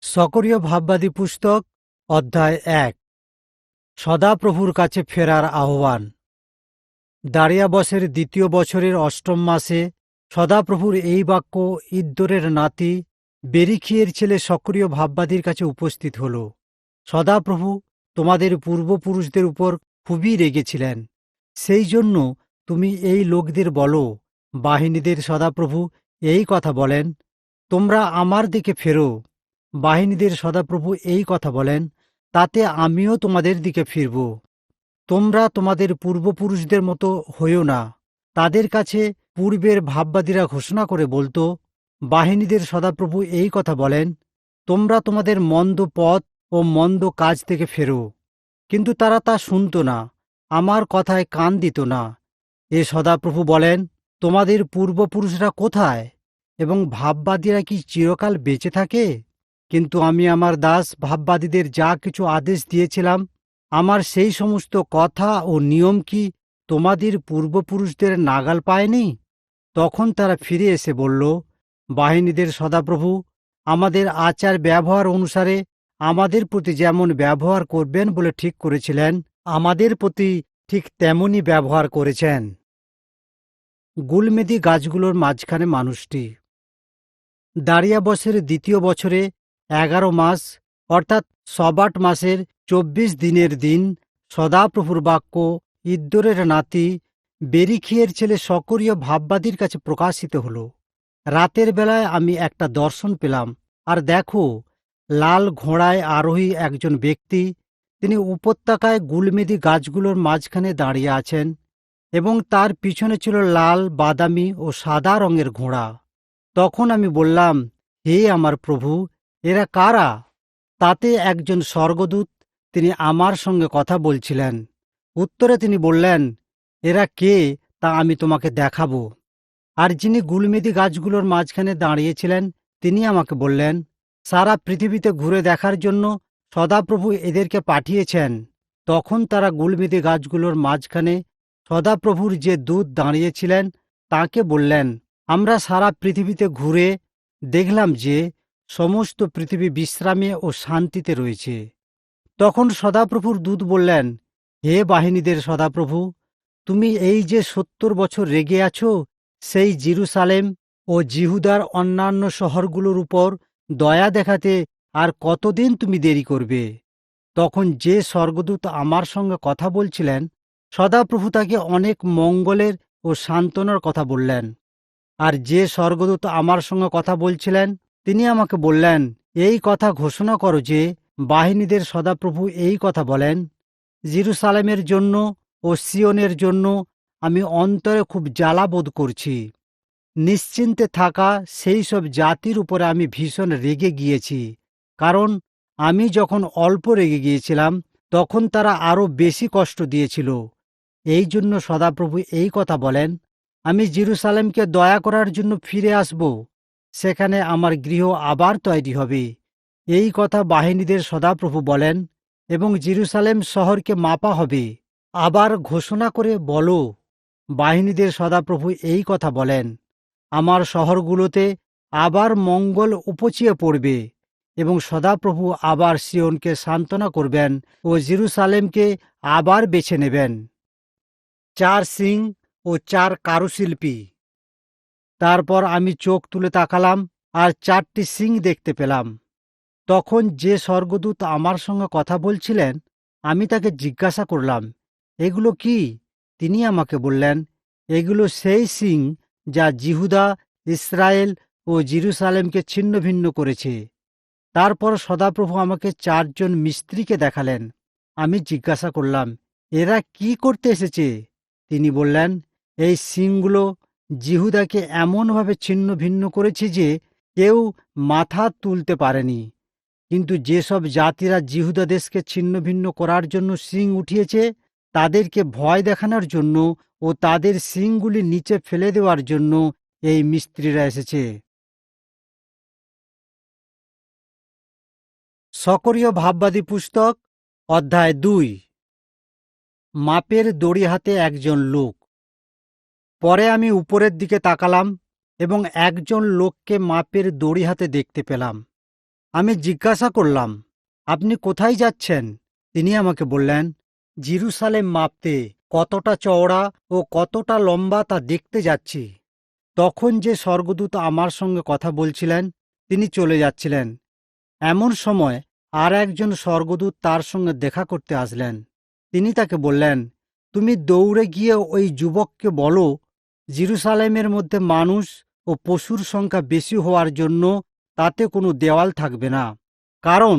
সকরীয় ভাববাদী পুস্তক অধ্যায় ১। সদাপ্রভুর কাছে ফেরার আহ্বান। দারিয়াবসের দ্বিতীয় বছরের অষ্টম মাসে সদাপ্রভুর এই বাক্য ইদ্দোরের নাতি বেরিখিয়ের ছেলে সকরীয় ভাববাদীর কাছে উপস্থিত হল। সদাপ্রভু তোমাদের পূর্বপুরুষদের উপর খুবই রেগেছিলেন, সেই জন্য তুমি এই লোকদের বলো, বাহিনীদের সদাপ্রভু এই কথা বলেন, তোমরা আমার দিকে ফেরো। বাহিনীদের সদাপ্রভু এই কথা বলেন, তাতে আমিও তোমাদের দিকে ফিরব। তোমরা তোমাদের পূর্বপুরুষদের মতো হইও না। তাদের কাছে পূর্বের ভাববাদীরা ঘোষণা করে বলতো, বাহিনীদের সদাপ্রভু এই কথা বলেন, তোমরা তোমাদের মন্দ পথ ও মন্দ কাজ থেকে ফেরো। কিন্তু তারা তা শুনত না, আমার কথায় কান দিত না। এ সদাপ্রভু বলেন, তোমাদের পূর্বপুরুষরা কোথায় এবং ভাববাদীরা কি চিরকাল বেঁচে থাকে? কিন্তু আমি আমার দাস ভাববাদীদের যা কিছু আদেশ দিয়েছিলাম, আমার সেই সমস্ত কথা ও নিয়ম কি তোমাদের পূর্বপুরুষদের নাগাল পায়নি? তখন তারা ফিরে এসে বলল, বাহিনীদের সদাপ্রভু আমাদের আচার ব্যবহার অনুসারে আমাদের প্রতি যেমন ব্যবহার করবেন বলে ঠিক করেছিলেন, আমাদের প্রতি ঠিক তেমনই ব্যবহার করেছেন। গুলমেদি গাছগুলোর মাঝখানে মানুষটি। দারিয়াবসের দ্বিতীয় বছরে 11 মাস অর্থাৎ সবাট মাসের 24 দিনের দিন সদাপ্রভুর বাক্য ইদ্দোরের নাতি বেরিখিয়ের ছেলে সকরীয় ভাববাদীর কাছে প্রকাশিত হল। রাতের বেলায় আমি একটা দর্শন পেলাম, আর দেখো, লাল ঘোড়ায় আরোহী একজন ব্যক্তি, তিনি উপত্যকায় গুলমেদি গাছগুলোর মাঝখানে দাঁড়িয়ে আছেন, এবং তার পিছনে ছিল লাল, বাদামি ও সাদা রঙের ঘোড়া। তখন আমি বললাম, হে আমার প্রভু, এরা কারা? তাতে একজন স্বর্গদূত, তিনি আমার সঙ্গে কথা বলছিলেন। উত্তরে তিনি বললেন, এরা কে তা আমি তোমাকে দেখাব। আর যিনি গুলমেদি গাছগুলোর মাঝখানে দাঁড়িয়েছিলেন, তিনি আমাকে বললেন, সারা পৃথিবীতে ঘুরে দেখার জন্য সদাপ্রভু এদেরকে পাঠিয়েছেন। তখন তারা গুলমেদি গাছগুলোর মাঝখানে সদাপ্রভুর যে দূত দাঁড়িয়েছিলেন তাকে বললেন, আমরা সারা পৃথিবীতে ঘুরে দেখলাম যে সমস্ত পৃথিবী বিশ্রামে ও শান্তিতে রয়েছে। তখন সদাপ্রভুর দূত বললেন, হে বাহিনীদের সদাপ্রভু, তুমি এই যে 70 বছর রেগে আছো, সেই জেরুসালেম ও জিহুদার অন্যান্য শহরগুলোর উপর দয়া দেখাতে আর কতদিন তুমি দেরি করবে? তখন যে স্বর্গদূত আমার সঙ্গে কথা বলছিলেন, সদাপ্রভু তাকে অনেক মঙ্গলের ও সান্ত্বনার কথা বললেন। আর যে স্বর্গদূত আমার সঙ্গে কথা বলছিলেন, তিনি আমাকে বললেন, এই কথা ঘোষণা করো যে বাহিনীদের সদাপ্রভু এই কথা বলেন, জেরুসালেমের জন্য ও সিয়নের জন্য আমি অন্তরে খুব জ্বালা বোধ করছি। নিশ্চিন্তে থাকা সেই সব জাতির উপরে আমি ভীষণ রেগে গিয়েছি, কারণ আমি যখন অল্প রেগে গিয়েছিলাম তখন তারা আরও বেশি কষ্ট দিয়েছিল। এই জন্য সদাপ্রভু এই কথা বলেন, আমি জেরুসালেমকে দয়া করার জন্য ফিরে আসব, সেখানে আমার গৃহ আবার তৈরি হবে। এই কথা বাহিনীদের সদাপ্রভু বলেন, এবং জেরুসালেম শহরকে মাপা হবে। আবার ঘোষণা করে বলো, বাহিনীদের সদাপ্রভু এই কথা বলেন, আমার শহরগুলোতে আবার মঙ্গল উপচিয়ে পড়বে, এবং সদাপ্রভু আবার সিয়নকে সান্ত্বনা করবেন ও জেরুসালেমকে আবার বেছে নেবেন। 4 সিং ও 4 কারুশিল্পী। তারপর আমি চোখ তুলে তাকালাম, আর 4টি সিং দেখতে পেলাম। তখন যে স্বর্গদূত আমার সঙ্গে কথা বলছিলেন, আমি তাকে জিজ্ঞাসা করলাম, এগুলো কি? তিনি আমাকে বললেন, এগুলো সেই সিং যা জিহুদা, ইসরায়েল ও জেরুসালেমকে ছিন্ন ভিন্ন করেছে। তারপর সদাপ্রভু আমাকে 4 জন মিস্ত্রিকে দেখালেন। আমি জিজ্ঞাসা করলাম, এরা কি করতে এসেছে? তিনি বললেন, এই সিংগুলো জিহুদাকে এমনভাবে ছিন্ন ভিন্ন করেছে যে কেউ মাথা তুলতে পারেনি। কিন্তু যেসব জাতিরা জিহুদা দেশকে ছিন্ন ভিন্ন করার জন্য সিং উঠিয়েছে, তাদেরকে ভয় দেখানোর জন্য ও তাদের সিংগুলি নিচে ফেলে দেওয়ার জন্য এই মিস্ত্রিরা এসেছে। সকরীয় ভাববাদী পুস্তক অধ্যায় 2। মাপের দড়ি হাতে একজন লোক। পরে আমি উপরের দিকে তাকালাম এবং একজন লোককে মাপের দড়ি হাতে দেখতে পেলাম। আমি জিজ্ঞাসা করলাম, আপনি কোথায় যাচ্ছেন? তিনি আমাকে বললেন, জেরুসালেম মাপতে কতটা চওড়া ও কতটা লম্বা তা দেখতে যাচ্ছি। তখন যে স্বর্গদূত আমার সঙ্গে কথা বলছিলেন তিনি চলে যাচ্ছিলেন। এমন সময় আর একজন স্বর্গদূত তার সঙ্গে দেখা করতে আসলেন। তিনি তাকে বললেন, তুমি দৌড়ে গিয়ে ওই যুবককে বলো, জেরুসালেমের মধ্যে মানুষ ও পশুর সংখ্যা বেশি হওয়ার জন্য তাতে কোনো দেওয়াল থাকবে না, কারণ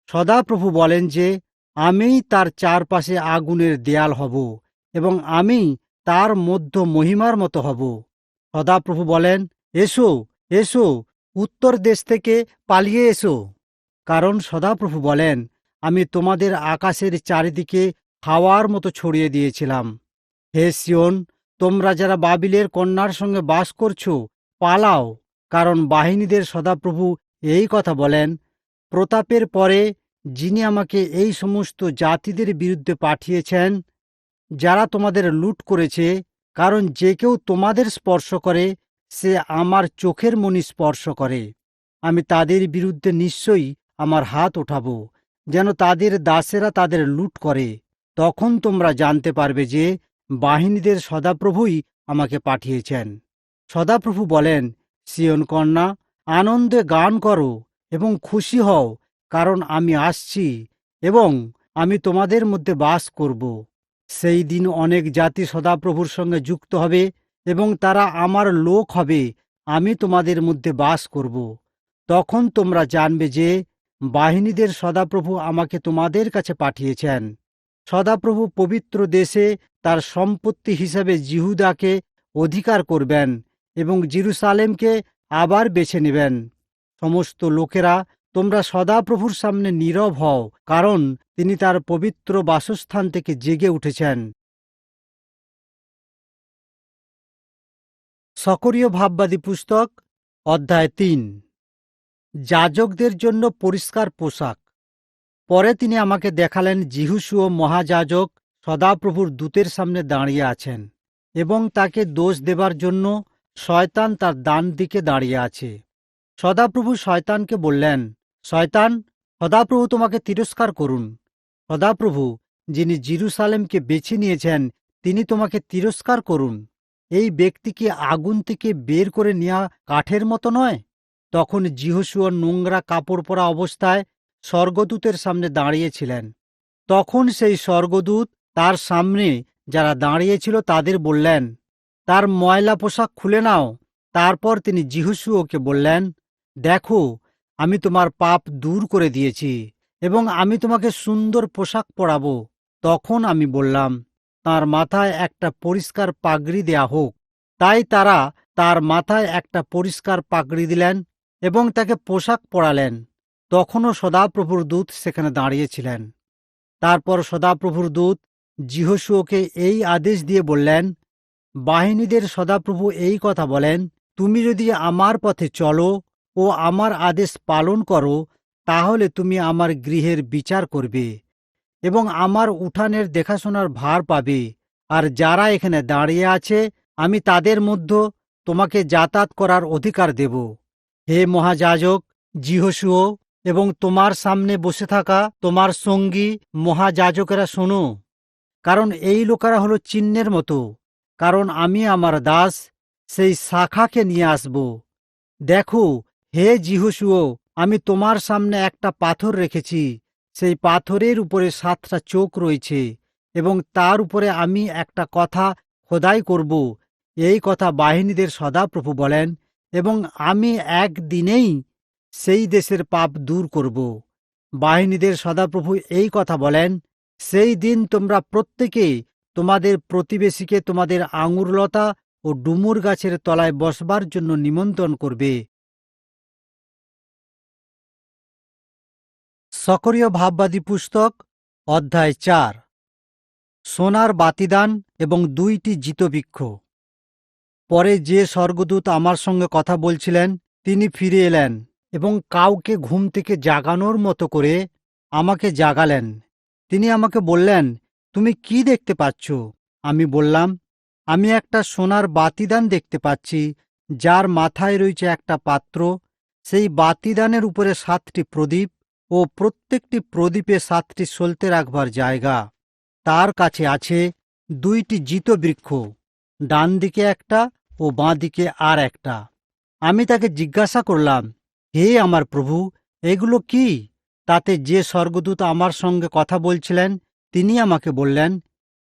সদাপ্রভু বলেন যে আমিই তার চারপাশে আগুনের দেয়াল হব এবং আমি তার মধ্য মহিমার মতো হব। সদাপ্রভু বলেন, এসো এসো, উত্তর দেশ থেকে পালিয়ে এসো, কারণ সদাপ্রভু বলেন, আমি তোমাদের আকাশের চারিদিকে হাওয়ার মতো ছড়িয়ে দিয়েছিলাম। হে সিয়ন, তোমরা যারা বাবিলের কন্যার সঙ্গে বাস করছো, পালাও, কারণ বাহিনীদের সদাপ্রভু এই কথা বলেন, প্রতাপের পরে যিনি আমাকে এই সমস্ত জাতিদের বিরুদ্ধে পাঠিয়েছেন যারা তোমাদের লুট করেছে, কারণ যে কেউ তোমাদের স্পর্শ করে সে আমার চোখের মণি স্পর্শ করে। আমি তাদের বিরুদ্ধে নিশ্চয়ই আমার হাত ওঠাব, যেন তাদের দাসেরা তাদের লুট করে। তখন তোমরা জানতে পারবে যে বাহিনীদের সদাপ্রভুই আমাকে পাঠিয়েছেন। সদাপ্রভু বলেন, সিয়ন কন্যা, আনন্দে গান করো এবং খুশি হও, কারণ আমি আসছি এবং আমি তোমাদের মধ্যে বাস করব। সেই দিন অনেক জাতি সদাপ্রভুর সঙ্গে যুক্ত হবে এবং তারা আমার লোক হবে। আমি তোমাদের মধ্যে বাস করব। তখন তোমরা জানবে যে বাহিনীদের সদাপ্রভু আমাকে তোমাদের কাছে পাঠিয়েছেন। সদাপ্রভু পবিত্র দেশে তার সম্পত্তি হিসাবে জিহুদাকে অধিকার করবেন এবং জেরুসালেমকে আবার বেছে নেবেন। সমস্ত লোকেরা, তোমরা সদাপ্রভুর সামনে নীরব হও, কারণ তিনি তার পবিত্র বাসস্থান থেকে জেগে উঠেছেন। সকরীয় ভাববাদী পুস্তক, অধ্যায় ৩। যাজকদের জন্য পরিষ্কার পোশাক। পরে তিনি আমাকে দেখালেন যিহোশূয় মহাযাজক সদাপ্রভুর দূতের সামনে দাঁড়িয়ে আছেন এবং তাকে দোষ দেবার জন্য শয়তান তার ডান দিকে দাঁড়িয়ে আছে। সদাপ্রভু শয়তানকে বললেন, শয়তান, সদাপ্রভু তোমাকে তিরস্কার করুন। সদাপ্রভু, যিনি জেরুসালেমকে বেছে নিয়েছেন, তিনি তোমাকে তিরস্কার করুন। এই ব্যক্তি কি আগুন থেকে বের করে নেওয়া কাঠের মতো নয়? তখন যিহোশূয় নোংরা কাপড় পরা অবস্থায় স্বর্গদূতের সামনে দাঁড়িয়েছিলেন। তখন সেই স্বর্গদূত তার সামনে যারা দাঁড়িয়েছিল তাদের বললেন, তার ময়লা পোশাক খুলে নাও। তারপর তিনি যিহোশূয়কে বললেন, দেখো, আমি তোমার পাপ দূর করে দিয়েছি এবং আমি তোমাকে সুন্দর পোশাক পরাব। তখন আমি বললাম, তার মাথায় একটা পরিষ্কার পাগড়ি দেয়া হোক। তাই তারা তার মাথায় একটা পরিষ্কার পাগড়ি দিলেন এবং তাকে পোশাক পরালেন। তখনও সদাপ্রভুর দূত সেখানে দাঁড়িয়েছিলেন। তারপর সদাপ্রভুর দূত যিহোশূয়কে এই আদেশ দিয়ে বললেন, বাহিনীদের সদাপ্রভু এই কথা বলেন, তুমি যদি আমার পথে চলো ও আমার আদেশ পালন করো, তাহলে তুমি আমার গৃহের বিচার করবে এবং আমার উঠানের দেখাশোনার ভার পাবে। আর যারা এখানে দাঁড়িয়ে আছে, আমি তাদের মধ্যে তোমাকে যাতায়াত করার অধিকার দেব। হে মহাযাজক যিহোশূয় এবং তোমার সামনে বসে থাকা তোমার সঙ্গী মহাযাজকেরা, শোনো, কারণ এই লোকেরা হলো চিহ্নের মতো। কারণ আমি আমার দাস সেই শাখাকে নিয়ে আসব। দেখো, হে যিহোশূয়, আমি তোমার সামনে একটা পাথর রেখেছি। সেই পাথরের উপরে 7টা চোখ রয়েছে এবং তার উপরে আমি একটা কথা খোদাই করব। এই কথা বাহিনীদের সদাপ্রভু বলেন এবং আমি একদিনেই সেই দেশের পাপ দূর করব। বাহিনীদের সদাপ্রভু এই কথা বলেন, সেই দিন তোমরা প্রত্যেকে তোমাদের প্রতিবেশীকে তোমাদের আঙুরলতা ও ডুমুর গাছের তলায় বসবার জন্য নিমন্ত্রণ করবে। সকরীয় ভাববাদী পুস্তক, অধ্যায় ৪। সোনার বাতিদান এবং 2টি জিতবৃক্ষ। পরে যে স্বর্গদূত আমার সঙ্গে কথা বলছিলেন তিনি ফিরে এলেন এবং কাউকে ঘুম থেকে জাগানোর মতো করে আমাকে জাগালেন। তিনি আমাকে বললেন, তুমি কি দেখতে পাচ্ছ? আমি বললাম, আমি একটা সোনার বাতিদান দেখতে পাচ্ছি, যার মাথায় রয়েছে একটা পাত্র সেই বাতিদানের উপরে 7টি প্রদীপ ও প্রত্যেকটি প্রদীপে 7টি সলতে রাখবার জায়গা। তার কাছে আছে 2টি জিতবৃক্ষ, ডান দিকে একটা ও বাঁ দিকে আর একটা। আমি তাকে জিজ্ঞাসা করলাম, হে আমার প্রভু, এগুলো কি? তাতে যে স্বর্গদূত আমার সঙ্গে কথা বলছিলেন তিনি আমাকে বললেন,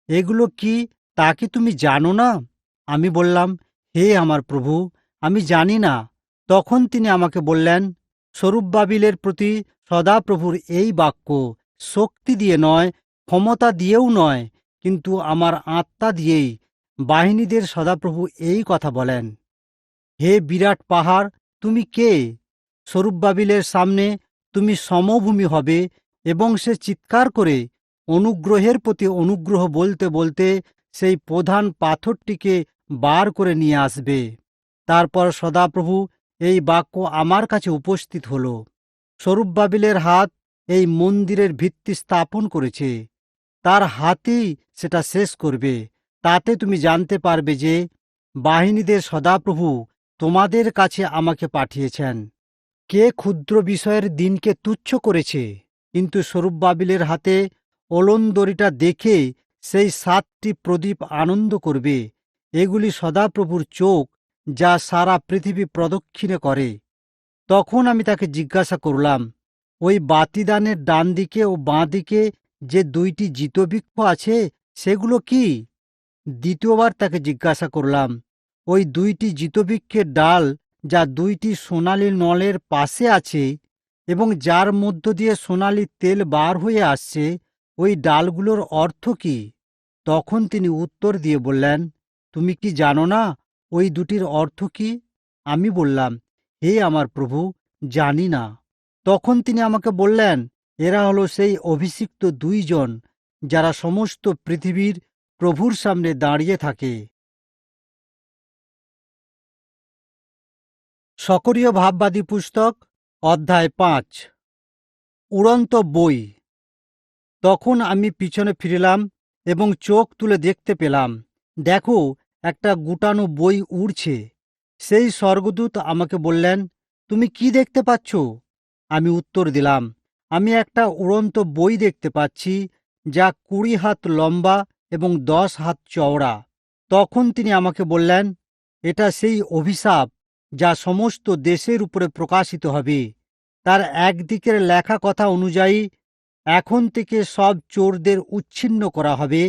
এগুলো কি তা কি তুমি জানো না? আমি বললাম, হে আমার প্রভু, আমি জানি না। তখন তিনি আমাকে বললেন, সরুব্বাবিলের প্রতি সদাপ্রভুর এই বাক্য শক্তি দিয়ে নয়, ক্ষমতা দিয়েও নয়, কিন্তু আমার আত্মা দিয়েই বাহিনীদের সদাপ্রভু এই কথা বলেন। হে বিরাট পাহাড়, তুমি কে? সরুব্বাবিলের সামনে তুমি সমভূমি হবে। এবং সে চিৎকার করে অনুগ্রহের প্রতি অনুগ্রহ বলতে বলতে সেই প্রধান পাথরটিকে বার করে নিয়ে আসবে। তারপর সদাপ্রভু এই বাক্য আমার কাছে উপস্থিত হল। সরুব্বাবিলের হাত এই মন্দিরের ভিত্তি স্থাপন করেছে, তার হাতই সেটা শেষ করবে। তাতে তুমি জানতে পারবে যে বাহিনীদের সদাপ্রভু তোমাদের কাছে আমাকে পাঠিয়েছেন। কে ক্ষুদ্র বিষয়ের দিনকে তুচ্ছ করেছে, কিন্তু সরুব্বাবিলের হাতে ওলনদড়িটা দেখে সেই 7টি প্রদীপ আনন্দ করবে। এগুলি সদাপ্রভুর চোখ, যা সারা পৃথিবী প্রদক্ষিণে করে। তখন আমি তাকে জিজ্ঞাসা করলাম, ওই বাতিদানের ডান দিকে ও বাঁ দিকে যে 2টি জিতবৃক্ষ আছে সেগুলো কি? দ্বিতীয়বার তাকে জিজ্ঞাসা করলাম, ওই 2টি জিতবৃক্ষের ডাল যা 2টি সোনালী নলের পাশে আছে এবং যার মধ্য দিয়ে সোনালী তেল বার হয়ে আসছে, ওই ডালগুলোর অর্থ কি? তখন তিনি উত্তর দিয়ে বললেন, তুমি কি জানো না ওই 2টির অর্থ কি? আমি বললাম, হে আমার প্রভু, জানি না। তখন তিনি আমাকে বললেন, এরা হলো সেই অভিষিক্ত 2 জন যারা সমস্ত পৃথিবীর প্রভুর সামনে দাঁড়িয়ে থাকে। সকরীয় ভাববাদী পুস্তক, অধ্যায় 5। উড়ন্ত বই। তখন আমি পিছনে ফিরলাম এবং চোখ তুলে দেখতে পেলাম, দেখো, একটা গুটানো বই উড়ছে। সেই স্বর্গদূত আমাকে বললেন, তুমি কি দেখতে পাচ্ছ? আমি উত্তর দিলাম, আমি একটা উড়ন্ত বই দেখতে পাচ্ছি, যা 20 হাত লম্বা এবং 10 হাত চওড়া। তখন তিনি আমাকে বললেন, এটা সেই অভিশাপ যা সমস্ত দেশের উপরে প্রকাশিত হবে। তার একদিকের লেখা কথা অনুযায়ী এখন থেকে সব চোরদের উচ্ছিন্ন করা হবে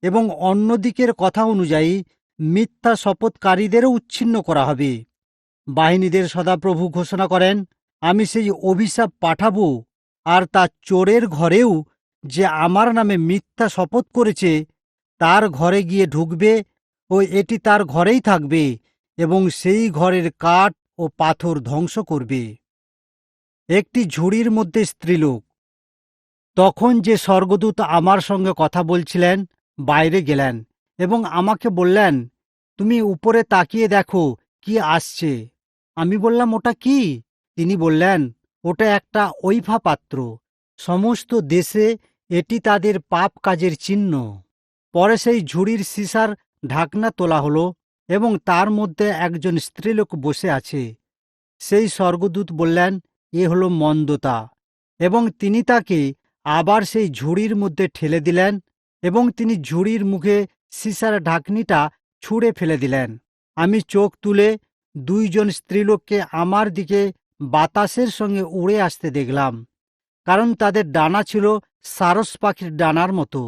এবং অন্যদিকের কথা অনুযায়ী মিথ্যা শপথকারীদেরও উচ্ছিন্ন করা হবে। বাহিনীদের সদাপ্রভু ঘোষণা করেন, আমি সেই অভিশাপ পাঠাবো, আর তা চোরের ঘরেও যে আমার নামে মিথ্যা শপথ করেছে তার ঘরে গিয়ে ঢুকবে ও এটি তার ঘরেই থাকবে এবং সেই ঘরের কাঠ ও পাথর ধ্বংস করবে। একটি ঝুড়ির মধ্যে স্ত্রীলোক। তখন যে স্বর্গদূত আমার সঙ্গে কথা বলছিলেন বাইরে গেলেন এবং আমাকে বললেন, তুমি উপরে তাকিয়ে দেখো কি আসছে। আমি বললাম, ওটা কি? তিনি বললেন, ওটা একটা ঐফা পাত্র। সমস্ত দেশে এটি তাদের পাপ কাজের চিহ্ন। পরে সেই ঝুড়ির সীসার ঢাকনা তোলা হলো এবং তার মধ্যে একজন স্ত্রীলোক বসে আছে। সেই স্বর্গদূত বললেন, এ হলো মন্দতা, এবং তিনি তাকে আবার সেই ঝুড়ির মধ্যে ঠেলে দিলেন এবং তিনি ঝুড়ির মুখে সীসার ঢাকনিটা ছুঁড়ে ফেলে দিলেন। আমি চোখ তুলে 2 জন স্ত্রীলোককে আমার দিকে বাতাসের সঙ্গে উড়ে আসতে দেখলাম, কারণ তাদের ডানা ছিল সারস পাখির ডানার মতো,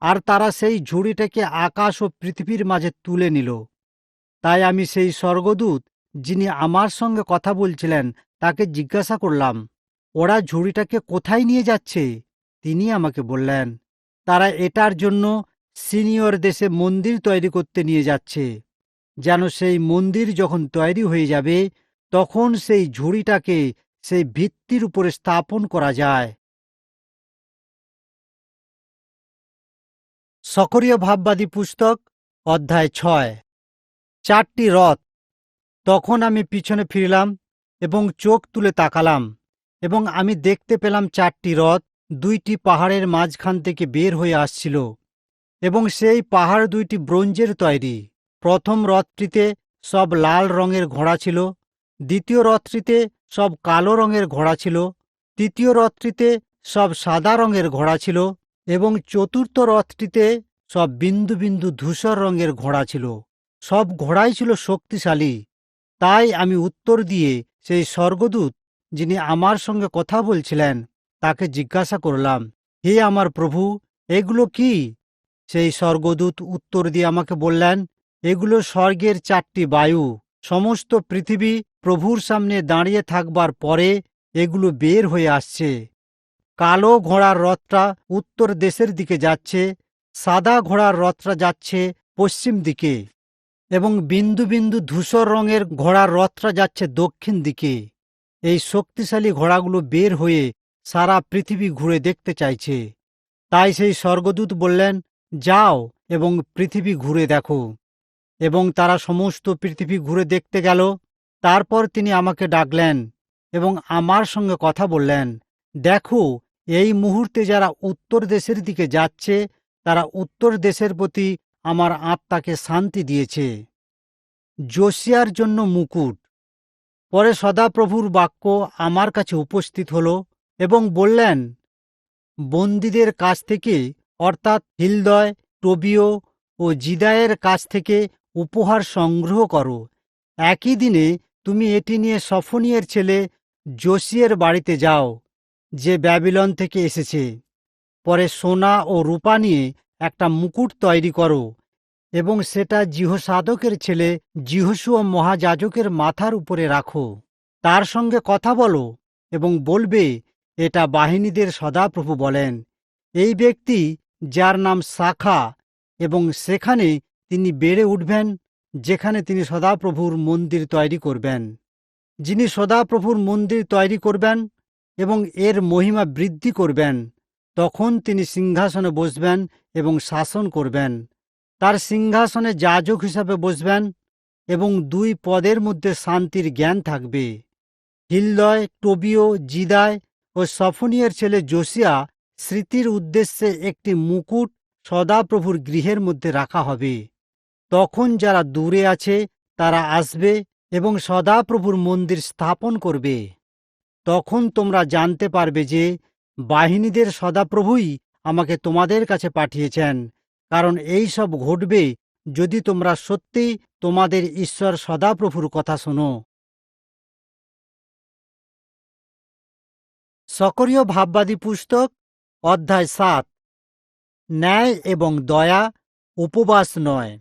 আর তারা সেই ঝুড়িটাকে আকাশ ও পৃথিবীর মাঝে তুলে নিল। তাই আমি সেই স্বর্গদূত যিনি আমার সঙ্গে কথা বলছিলেন তাকে জিজ্ঞাসা করলাম, ওরা ঝুড়িটাকে কোথায় নিয়ে যাচ্ছে? তিনি আমাকে বললেন, তারা এটার জন্য সিনিয়র দেশে মন্দির তৈরি করতে নিয়ে যাচ্ছে, যেন সেই মন্দির যখন তৈরি হয়ে যাবে তখন সেই ঝুড়িটাকে সেই ভিত্তির উপরে স্থাপন করা যায়। সকরীয় ভাববাদী পুস্তক, অধ্যায় 6। 4টি রথ। তখন আমি পিছনে ফিরলাম এবং চোখ তুলে তাকালাম এবং আমি দেখতে পেলাম 4টি রথ 2টি পাহাড়ের মাঝখান থেকে বের হয়ে আসছিল এবং সেই পাহাড় 2টি ব্রোঞ্জের তৈরি। প্রথম রথটিতে সব লাল রঙের ঘোড়া ছিল, দ্বিতীয় রথটিতে সব কালো রঙের ঘোড়া ছিল, তৃতীয় রথটিতে সব সাদা রঙের ঘোড়া ছিল, এবং চতুর্থ রথটিতে সব বিন্দু বিন্দু ধূসর রঙের ঘোড়া ছিল। সব ঘোড়াই ছিল শক্তিশালী। তাই আমি উত্তর দিয়ে সেই স্বর্গদূত, যিনি আমার সঙ্গে কথা বলছিলেন, তাকে জিজ্ঞাসা করলাম, হে আমার প্রভু, এগুলো কি? সেই স্বর্গদূত উত্তর দিয়ে আমাকে বললেন, এগুলো স্বর্গের 4টি বায়ু। সমস্ত পৃথিবী প্রভুর সামনে দাঁড়িয়ে থাকবার পরে এগুলো বের হয়ে আসছে। কালো ঘোড়ার রথটা উত্তর দেশের দিকে যাচ্ছে, সাদা ঘোড়ার রথটা যাচ্ছে পশ্চিম দিকে, এবং বিন্দু বিন্দু ধূসর রঙের ঘোড়ার রথটা যাচ্ছে দক্ষিণ দিকে। এই শক্তিশালী ঘোড়াগুলো বের হয়ে সারা পৃথিবী ঘুরে দেখতে চাইছে। তাই সেই স্বর্গদূত বললেন, যাও এবং পৃথিবী ঘুরে দেখো। এবং তারা সমস্ত পৃথিবী ঘুরে দেখতে গেল। তারপর তিনি আমাকে ডাকলেন এবং আমার সঙ্গে কথা বললেন, দেখো, এই মুহূর্তে যারা উত্তর দেশের দিকে যাচ্ছে, তারা উত্তর দেশের প্রতি আমার আত্মাকে শান্তি দিয়েছে। যোশিয়ার জন্য মুকুট। পরে সদাপ্রভুর বাক্য আমার কাছে উপস্থিত হল এবং বললেন, বন্দীদের কাছ থেকে, অর্থাৎ হিলদয়, টোবিয় ও জিদায়ের কাছ থেকে উপহার সংগ্রহ করো। একই দিনে তুমি এটি নিয়ে সফনিয়ের ছেলে যোশিয়ের বাড়িতে যাও, যে ব্যাবিলন থেকে এসেছে। পরে সোনা ও রূপা নিয়ে একটা মুকুট তৈরি করো এবং সেটা যিহোসাদকের ছেলে যিহোশুয়া মহাযাজকের মাথার উপরে রাখো। তার সঙ্গে কথা বলো এবং বলবে, এটা বাহিনীদের সদাপ্রভু বলেন, এই ব্যক্তি যার নাম শাখা, এবং সেখানে তিনি বেড়ে উঠবেন, যেখানে তিনি সদাপ্রভুর মন্দির তৈরি করবেন। যিনি সদাপ্রভুর মন্দির তৈরি করবেন এবং এর মহিমা বৃদ্ধি করবেন, তখন তিনি সিংহাসনে বসবেন এবং শাসন করবেন। তার সিংহাসনে যাজক হিসাবে বসবেন এবং 2 পদের মধ্যে শান্তির জ্ঞান থাকবে। হিলদয়, টোবিয়, জিদায় ও সফনিয়ের ছেলে যোশিয়া স্মৃতির উদ্দেশ্যে একটি মুকুট সদাপ্রভুর গৃহের মধ্যে রাখা হবে। তখন যারা দূরে আছে তারা আসবে এবং সদাপ্রভুর মন্দির স্থাপন করবে। তখন তোমরা জানতে পারবে যে বাহিনীদের সদাপ্রভুই আমাকে তোমাদের কাছে পাঠিয়েছেন, কারণ এই সব ঘটবে যদি তোমরা সত্যি তোমাদের ঈশ্বর সদাপ্রভুর কথা শোনো। সকরীয় ভাববাদী পুস্তক, অধ্যায় 7। ন্যায় এবং দয়া, উপবাস নয়।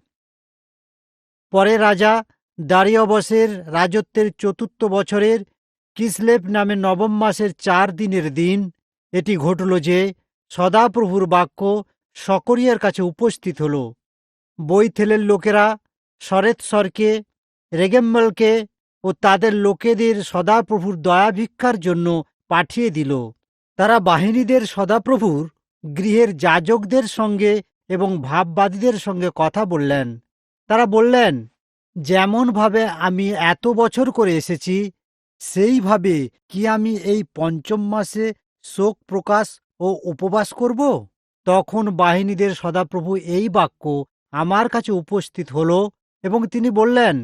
পরে রাজা দারিয়বসের রাজত্বের 4র্থ বছরের কিসলেভ নামে 9ম মাসের 4 দিনের দিন এটি ঘটল যে সদাপ্রভুর বাক্য সকরিয়ার কাছে উপস্থিত হল। বৈথেলের লোকেরা সরেৎসরকে, রেগেম্মলকে ও তাদের লোকেদের সদাপ্রভুর দয়া ভিক্ষার জন্য পাঠিয়ে দিল। তারা বাহিনীদের সদাপ্রভুর গৃহের যাজকদের সঙ্গে এবং ভাববাদীদের সঙ্গে কথা বললেন। তারা বললেন, যেমনভাবে আমি এত বছর করে এসেছি, সেইভাবে কি আমি এই 5ম মাসে শোক প্রকাশ ও উপবাস করব? তখন বাহিনীদের সদাপ্রভু এই বাক্য আমার কাছে উপস্থিত হল এবং তিনি বললেন,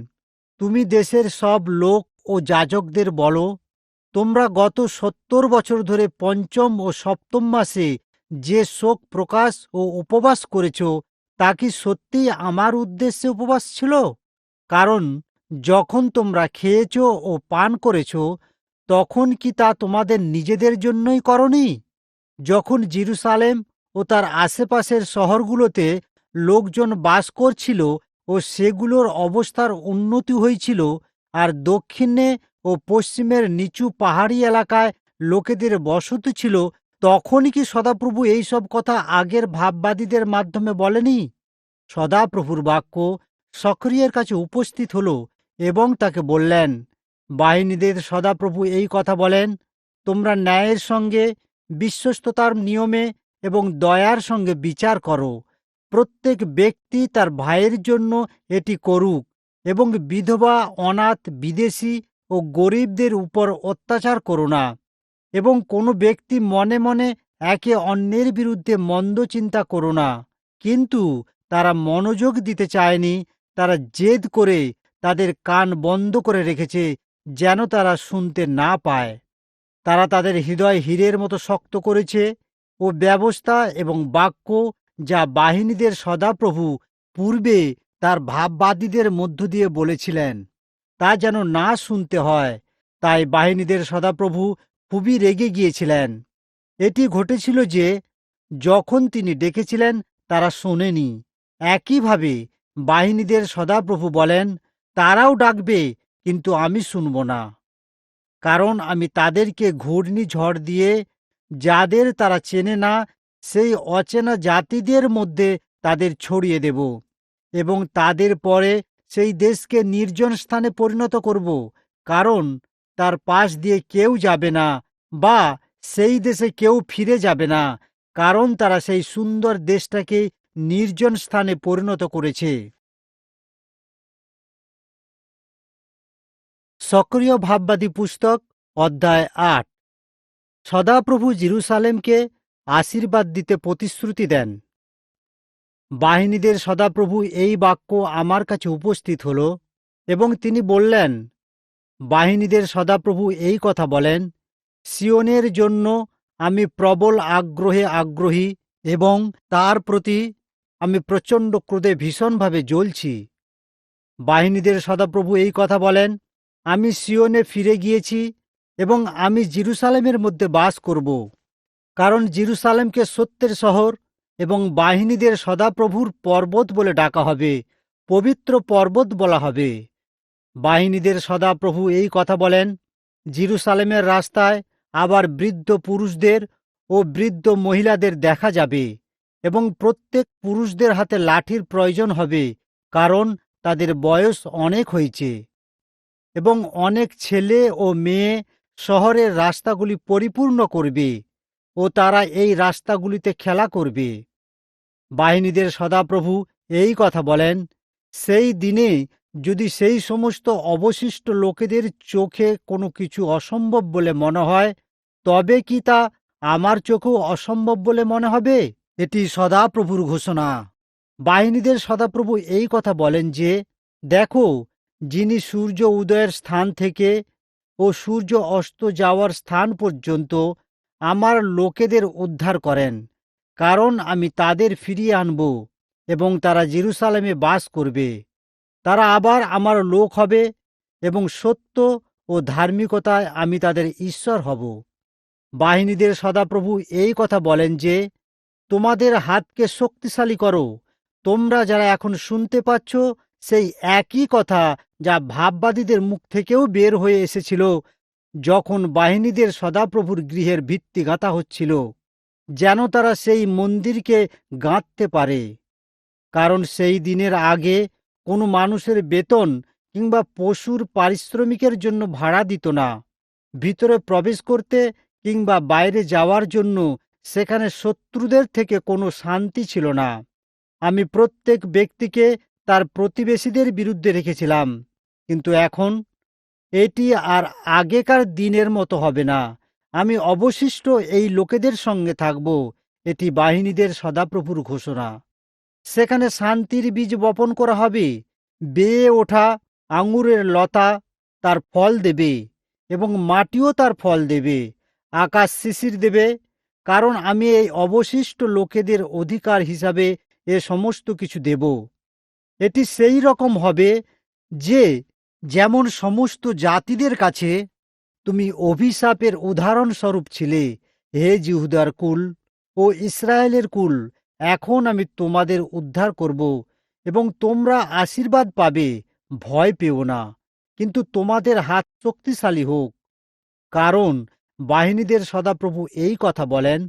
তুমি দেশের সব লোক ও যাজকদের বলো, তোমরা গত 70 বছর ধরে 5ম ও 7ম মাসে যে শোক প্রকাশ ও উপবাস করেছ, তা কি সত্যি আমার উদ্দেশ্যে উপবাস ছিল? কারণ যখন তোমরা খেয়েছ ও পান করেছ, তখন কি তা তোমাদের নিজেদের জন্যই করনি? যখন জেরুসালেম ও তার আশেপাশের শহরগুলোতে লোকজন বাস করছিল ও সেগুলোর অবস্থার উন্নতি হয়েছিল, আর দক্ষিণে ও পশ্চিমের নিচু পাহাড়ি এলাকায় লোকেদের বসতি ছিল, তখন কি সদাপ্রভু এইসব কথা আগের ভাববাদীদের মাধ্যমে বলেনি? সদাপ্রভুর বাক্য সকরিয়ার কাছে উপস্থিত হল এবং তাকে বললেন, বাহিনীদের সদাপ্রভু এই কথা বলেন, তোমরা ন্যায়ের সঙ্গে, বিশ্বস্ততার নিয়মে এবং দয়ার সঙ্গে বিচার করো। প্রত্যেক ব্যক্তি তার ভাইয়ের জন্য এটি করুক এবং বিধবা, অনাথ, বিদেশী ও গরিবদের উপর অত্যাচার করো না। এবং কোনো ব্যক্তি মনে মনে একে অন্যের বিরুদ্ধে মন্দ চিন্তা করো না। কিন্তু তারা মনোযোগ দিতে চায়নি, তারা জেদ করে তাদের কান বন্ধ করে রেখেছে, যেন তারা শুনতে না পায়। তারা তাদের হৃদয় হীরের মতো শক্ত করেছে ও ব্যবস্থা এবং বাক্য যা বাহিনীদের সদাপ্রভু পূর্বে তার ভাববাদীদের মধ্য দিয়ে বলেছিলেন তা যেন না শুনতে হয়। তাই বাহিনীদের সদাপ্রভু খুবই রেগে গিয়েছিলেন। এটি ঘটেছিল যে যখন তিনি ডেকেছিলেন তারা শোনেনি। একইভাবে বাহিনীদের সদাপ্রভু বলেন, তারাও ডাকবে কিন্তু আমি শুনব না, কারণ আমি তাদেরকে ঘূর্ণিঝড় দিয়ে যাদের তারা চেনে না সেই অচেনা জাতিদের মধ্যে তাদের ছড়িয়ে দেব এবং তাদের পরে সেই দেশকে নির্জন স্থানে পরিণত করব, কারণ তার পাশ দিয়ে কেউ যাবে না বা সেই দেশে কেউ ফিরে যাবে না, কারণ তারা সেই সুন্দর দেশটাকে নির্জন স্থানে পরিণত করেছে। সক্রিয় ভাববাদী পুস্তক, অধ্যায় ৮। সদাপ্রভু জেরুসালেমকে আশীর্বাদ দিতে প্রতিশ্রুতি দেন। বাহিনীদের সদাপ্রভু এই বাক্য আমার কাছে উপস্থিত হল এবং তিনি বললেন, বাহিনীদের সদাপ্রভু এই কথা বলেন, সিওনের জন্য আমি প্রবল আগ্রহে আগ্রহী এবং তার প্রতি আমি প্রচণ্ড ক্রোধে ভীষণভাবে জ্বলছি। বাহিনীদের সদাপ্রভু এই কথা বলেন, আমি সিওনে ফিরে গিয়েছি এবং আমি জেরুসালেমের মধ্যে বাস করব, কারণ জেরুসালেমকে সত্যের শহর এবং বাহিনীদের সদাপ্রভুর পর্বত বলে ডাকা হবে, পবিত্র পর্বত বলা হবে। বাহিনীদের সদাপ্রভু এই কথা বলেন, জেরুসালেমের রাস্তায় আবার বৃদ্ধ পুরুষদের ও বৃদ্ধ মহিলাদের দেখা যাবে এবং প্রত্যেক পুরুষদের হাতে লাঠির প্রয়োজন হবে, কারণ তাদের বয়স অনেক হয়েছে। এবং অনেক ছেলে ও মেয়ে শহরের রাস্তাগুলি পরিপূর্ণ করবে ও তারা এই রাস্তাগুলিতে খেলা করবে। বাহিনীদের সদাপ্রভু এই কথা বলেন, সেই দিনে যদি সেই সমস্ত অবশিষ্ট লোকেদের চোখে কোনো কিছু অসম্ভব বলে মনে হয়, তবে কি তা আমার চোখেও অসম্ভব বলে মনে হবে? এটি সদাপ্রভুর ঘোষণা। বাহিনীদের সদাপ্রভু এই কথা বলেন যে, দেখো, যিনি সূর্য উদয়ের স্থান থেকে ও সূর্য অস্ত যাওয়ার স্থান পর্যন্ত আমার লোকেদের উদ্ধার করেন, কারণ আমি তাদের ফিরিয়ে আনব এবং তারা জেরুসালেমে বাস করবে। তারা আবার আমার লোক হবে এবং সত্য ও ধার্মিকতায় আমি তাদের ঈশ্বর হব। বাহিনীদের সদাপ্রভু এই কথা বলেন যে, তোমাদের হাতকে শক্তিশালী করো। তোমরা যারা এখন শুনতে পাচ্ছ সেই একই কথা যা ভাববাদীদের মুখ থেকেও বের হয়ে এসেছিল যখন বাহিনীদের সদাপ্রভুর গৃহের ভিত্তি গাঁথা হচ্ছিল, যেন তারা সেই মন্দিরকে গাঁথতে পারে। কারণ সেই দিনের আগে কোনো মানুষের বেতন কিংবা পশুর পারিশ্রমিকের জন্য ভাড়া দিত না। ভিতরে প্রবেশ করতে কিংবা বাইরে যাওয়ার জন্য সেখানে শত্রুদের থেকে কোনো শান্তি ছিল না। আমি প্রত্যেক ব্যক্তিকে তার প্রতিবেশীদের বিরুদ্ধে রেখেছিলাম, কিন্তু এখন এটি আর আগেকার দিনের মতো হবে না। আমি অবশিষ্ট এই লোকেদের সঙ্গে থাকব। এটি বাহিনীদের সদাপ্রভুর ঘোষণা। সেখানে শান্তির বীজ বপন করা হবে। বেয়ে ওঠা আঙুরের লতা তার ফল দেবে এবং মাটিও তার ফল দেবে। আকাশ শিশির দেবে, কারণ আমি এই অবশিষ্ট লোকেদের অধিকার হিসাবে এ সমস্ত কিছু দেব। এটি সেই রকম হবে যে যেমন সমস্ত জাতিদের কাছে তুমি অভিশাপের উদাহরণস্বরূপ ছিলে, হে জিহুদার কুল ও ইসরায়েলের কুল, এখন আমি তোমাদের উদ্ধার করব এবং তোমরা আশীর্বাদ পাবে। ভয় পেও না, কিন্তু তোমাদের হাত শক্তিশালী হোক। কারণ বাহিনীদের সদাপ্রভু এই কথা বলেন,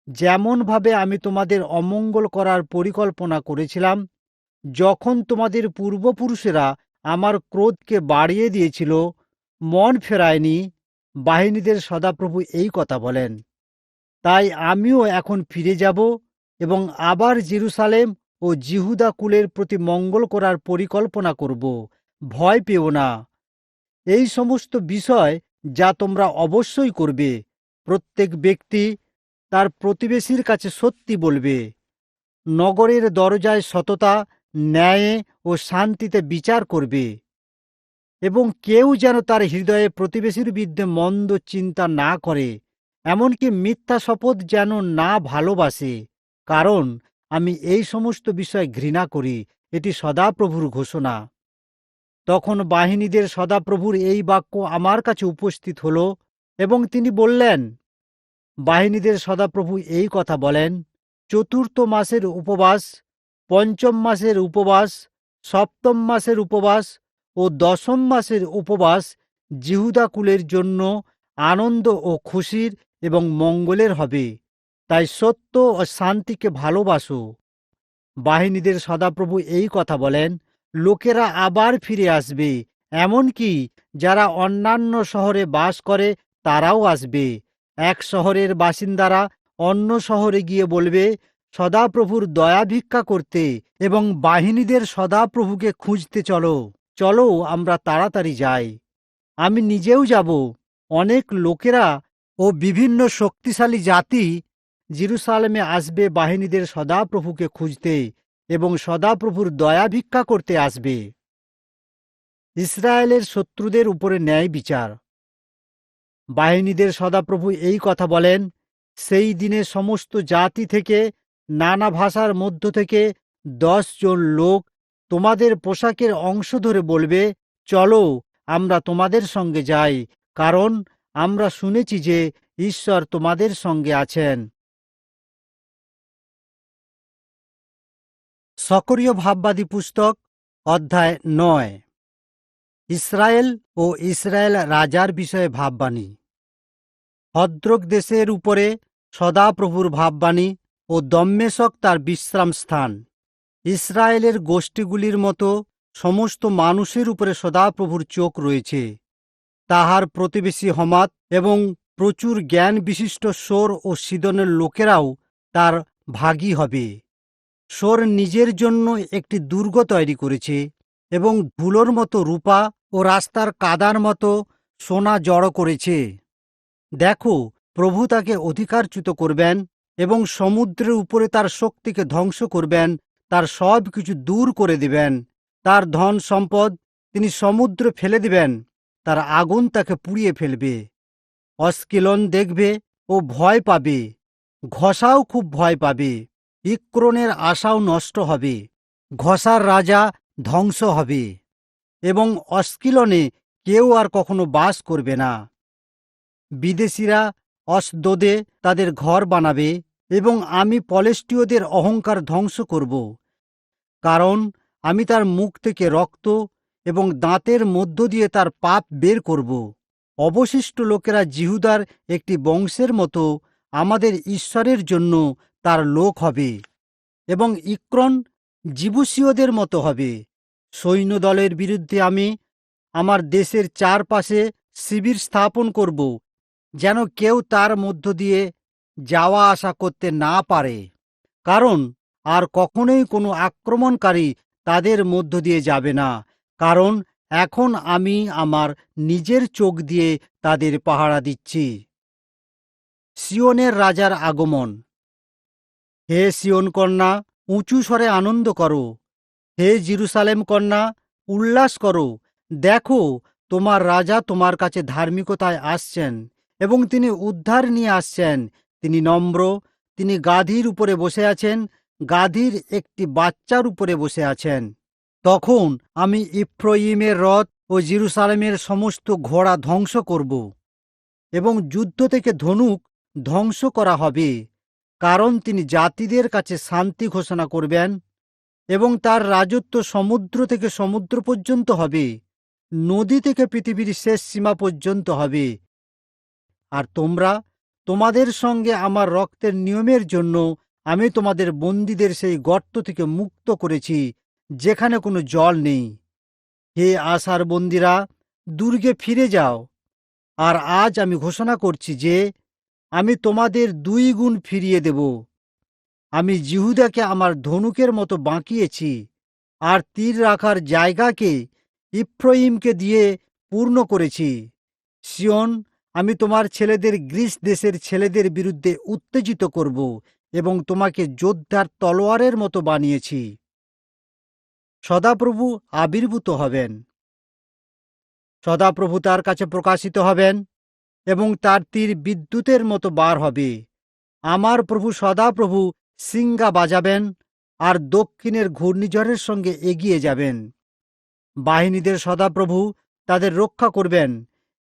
যেমনভাবে আমি তোমাদের অমঙ্গল করার পরিকল্পনা করেছিলাম যখন তোমাদের পূর্বপুরুষেরা আমার ক্রোধকে বাড়িয়ে দিয়েছিল, মন ফেরায়নি, বাহিনীদের সদাপ্রভু এই কথা বলেন। তাই আমিও এখন ফিরে যাব এবং আবার জেরুসালেম ও জিহুদা কুলের প্রতি মঙ্গল করার পরিকল্পনা করব। ভয় পেও না। এই সমস্ত বিষয় যা তোমরা অবশ্যই করবে, প্রত্যেক ব্যক্তি তার প্রতিবেশীর কাছে সত্যি বলবে। নগরের দরজায় সততা, ন্যায়ে ও শান্তিতে বিচার করবে। এবং কেউ যেন তার হৃদয়ে প্রতিবেশীর বিরুদ্ধে মন্দ চিন্তা না করে, এমনকি মিথ্যা শপথ যেন না ভালোবাসে, কারণ আমি এই সমস্ত বিষয় ঘৃণা করি। এটি সদাপ্রভুর ঘোষণা। তখন বাহিনীদের সদাপ্রভুর এই বাক্য আমার কাছে উপস্থিত হল এবং তিনি বললেন, বাহিনীদের সদাপ্রভু এই কথা বলেন, চতুর্থ মাসের উপবাস, পঞ্চম মাসের উপবাস, সপ্তম মাসের উপবাস ও দশম মাসের উপবাস জিহুদা কুলের জন্য আনন্দ ও খুশির এবং মঙ্গলের হবে। তাই সত্য ও শান্তিকে ভালোবাসো। বাহিনীদের সদাপ্রভু এই কথা বলেন, লোকেরা আবার ফিরে আসবে, এমনকি যারা অন্যান্য শহরে বাস করে তারাও আসবে। এক শহরের বাসিন্দারা অন্য শহরে গিয়ে বলবে, সদাপ্রভুর দয়া ভিক্ষা করতে এবং বাহিনীদের সদাপ্রভুকে খুঁজতে চলো। চলো আমরা তাড়াতাড়ি যাই। আমি নিজেও যাব। অনেক লোকেরা ও বিভিন্ন শক্তিশালী জাতি জেরুসালেমে আসবে বাহিনীদের সদাপ্রভুকে খুঁজতে এবং সদাপ্রভুর দয়া ভিক্ষা করতে আসবে। ইসরায়েলের শত্রুদের উপরে ন্যায় বিচার। বাহিনীদের সদাপ্রভু এই কথা বলেন, সেই দিনে সমস্ত জাতি থেকে, নানা ভাষার মধ্য থেকে 10 জন লোক তোমাদের পোশাকের অংশ ধরে বলবে, চলো আমরা তোমাদের সঙ্গে যাই, কারণ আমরা শুনেছি যে ঈশ্বর তোমাদের সঙ্গে আছেন। সকরীয় ভাববাদী পুস্তক, অধ্যায় 9। ইসরায়েল ও ইসরায়েল রাজার বিষয়ে ভাববাণী। ভদ্রক দেশের উপরে সদাপ্রভুর ভাববাণী ও দম্মেশক তার বিশ্রাম স্থান। ইসরায়েলের গোষ্ঠীগুলির মতো সমস্ত মানুষের উপরে সদাপ্রভুর চোখ রয়েছে। তাহার প্রতিবেশী হমাত এবং প্রচুর জ্ঞান বিশিষ্ট সোর ও সিদনের লোকেরাও তার ভাগী হবে। সোর নিজের জন্য একটি দুর্গ তৈরি করেছে এবং ধুলোর মতো রূপা ও রাস্তার কাদার মতো সোনা জড়ো করেছে। দেখো, প্রভু তাকে অধিকারচ্যুত করবেন এবং সমুদ্রের উপরে তার শক্তিকে ধ্বংস করবেন, তার সব কিছু দূর করে দিবেন। তার ধন সম্পদ তিনি সমুদ্রে ফেলে দিবেন, তার আগুন তাকে পুড়িয়ে ফেলবে। অস্কিলন দেখবে ও ভয় পাবে, ঘষাও খুব ভয় পাবে। ইক্রোনের আশাও নষ্ট হবে, ঘষার রাজা ধ্বংস হবে এবং অস্কিলনে কেউ আর কখনো বাস করবে না। বিদেশিরা অসদোদে তাদের ঘর বানাবে এবং আমি পলেষ্টীয়দের অহংকার ধ্বংস করব, কারণ আমি তার মুখ থেকে রক্ত এবং দাঁতের মধ্য দিয়ে তার পাপ বের করব। অবশিষ্ট লোকেরা জিহুদার একটি বংশের মতো আমাদের ঈশ্বরের জন্য তার লোক হবে এবং ইক্রন জিবুসীয়দের মতো হবে। সৈন্যদলের বিরুদ্ধে আমি আমার দেশের চারপাশে শিবির স্থাপন করব, যেন কেউ তার মধ্য দিয়ে যাওয়া আসা করতে না পারে, কারণ আর কখনোই কোনো আক্রমণকারী তাদের মধ্য দিয়ে যাবে না, কারণ এখন আমি আমার নিজের চোখ দিয়ে তাদের পাহারা দিচ্ছি। সিওনের রাজার আগমন। হে সিওন কন্যা, উঁচু স্বরে আনন্দ করো। হে জেরুসালেম কন্যা, উল্লাস করো। দেখো, তোমার রাজা তোমার কাছে ধার্মিকতায় আসছেন এবং তিনি উদ্ধার নিয়ে আসছেন। তিনি নম্র, তিনি গাধীর উপরে বসে আছেন, গাধীর একটি বাচ্চার উপরে বসে আছেন। তখন আমি ইফ্রয়িমের রথ ও জেরুসালেমের সমস্ত ঘোড়া ধ্বংস করব এবং যুদ্ধ থেকে ধনুক ধ্বংস করা হবে, কারণ তিনি জাতিদের কাছে শান্তি ঘোষণা করবেন এবং তার রাজত্ব সমুদ্র থেকে সমুদ্র পর্যন্ত হবে, নদী থেকে পৃথিবীর শেষ সীমা পর্যন্ত হবে। আর তোমরা, তোমাদের সঙ্গে আমার রক্তের নিয়মের জন্য আমি তোমাদের বন্দীদের সেই গর্ত থেকে মুক্ত করেছি যেখানে কোনো জল নেই। হে আশার বন্দীরা, দুর্গে ফিরে যাও। আর আজ আমি ঘোষণা করছি যে আমি তোমাদের 2 গুণ ফিরিয়ে দেব। আমি জিহুদাকে আমার ধনুকের মতো বাঁকিয়েছি, আর তীর রাখার জায়গাকে ইফ্রয়িমকে দিয়ে পূর্ণ করেছি। সিয়ন, আমি তোমার ছেলেদের গ্রীস দেশের ছেলেদের বিরুদ্ধে উত্তেজিত করব এবং তোমাকে যোদ্ধার তলোয়ারের মতো বানিয়েছি। সদাপ্রভু আবির্ভূত হবেন। সদাপ্রভু তার কাছে প্রকাশিত হবেন এবং তার তীর বিদ্যুতের মতো বার হবে। আমার প্রভু সদাপ্রভু সিঙ্গা বাজাবেন আর দক্ষিণের ঘূর্ণিঝড়ের সঙ্গে এগিয়ে যাবেন। বাহিনীদের সদাপ্রভু তাদের রক্ষা করবেন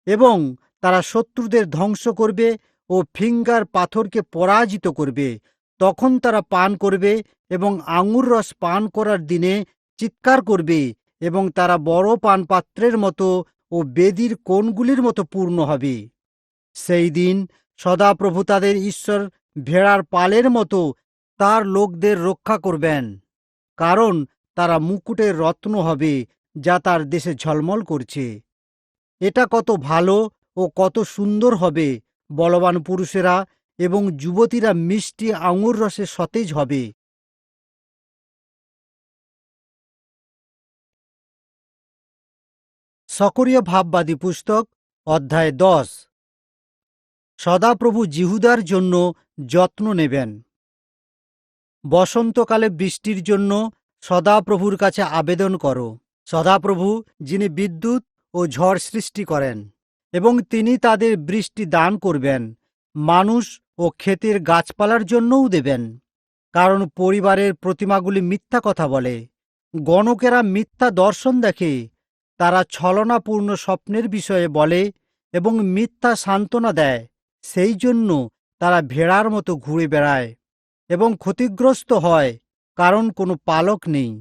এবং তারা শত্রুদের ধ্বংস করবে ও ফিঙ্গার পাথরকে পরাজিত করবে। তখন তারা পান করবে এবং আঙুর রস পান করার দিনে চিৎকার করবে এবং তারা বড় পানপাত্রের মতো ও বেদির কোণগুলির মতো পূর্ণ হবে। সেই দিন সদাপ্রভু তাদের ঈশ্বর ভেড়ার পালের মতো তার লোকদের রক্ষা করবেন, কারণ তারা মুকুটের রত্ন হবে যা তার দেশে ঝলমল করছে। এটা কত ভালো ও কত সুন্দর হবে! বলবান পুরুষেরা এবং যুবতীরা মিষ্টি আঙুর রসে সতেজ হবে। সকরীয় ভাববাদী পুস্তক অধ্যায় 10। সদাপ্রভু জিহুদার জন্য যত্ন নেবেন। বসন্তকালে বৃষ্টির জন্য সদাপ্রভুর কাছে আবেদন করো। সদাপ্রভু যিনি বিদ্যুৎ ও ঝড় সৃষ্টি করেন এবং তিনি তাদের বৃষ্টি দান করবেন, মানুষ ও ক্ষেতের গাছপালার জন্যও দেবেন। কারণ পরিবারের প্রতিমাগুলি মিথ্যা কথা বলে, গণকেরা মিথ্যা দর্শন দেখে, তারা ছলনাপূর্ণ স্বপ্নের বিষয়ে বলে এবং মিথ্যা সান্ত্বনা দেয়। সেই জন্য তারা ভেড়ার মতো ঘুরে বেড়ায় এবং ক্ষতিগ্রস্ত হয়, কারণ কোনো পালক নেই।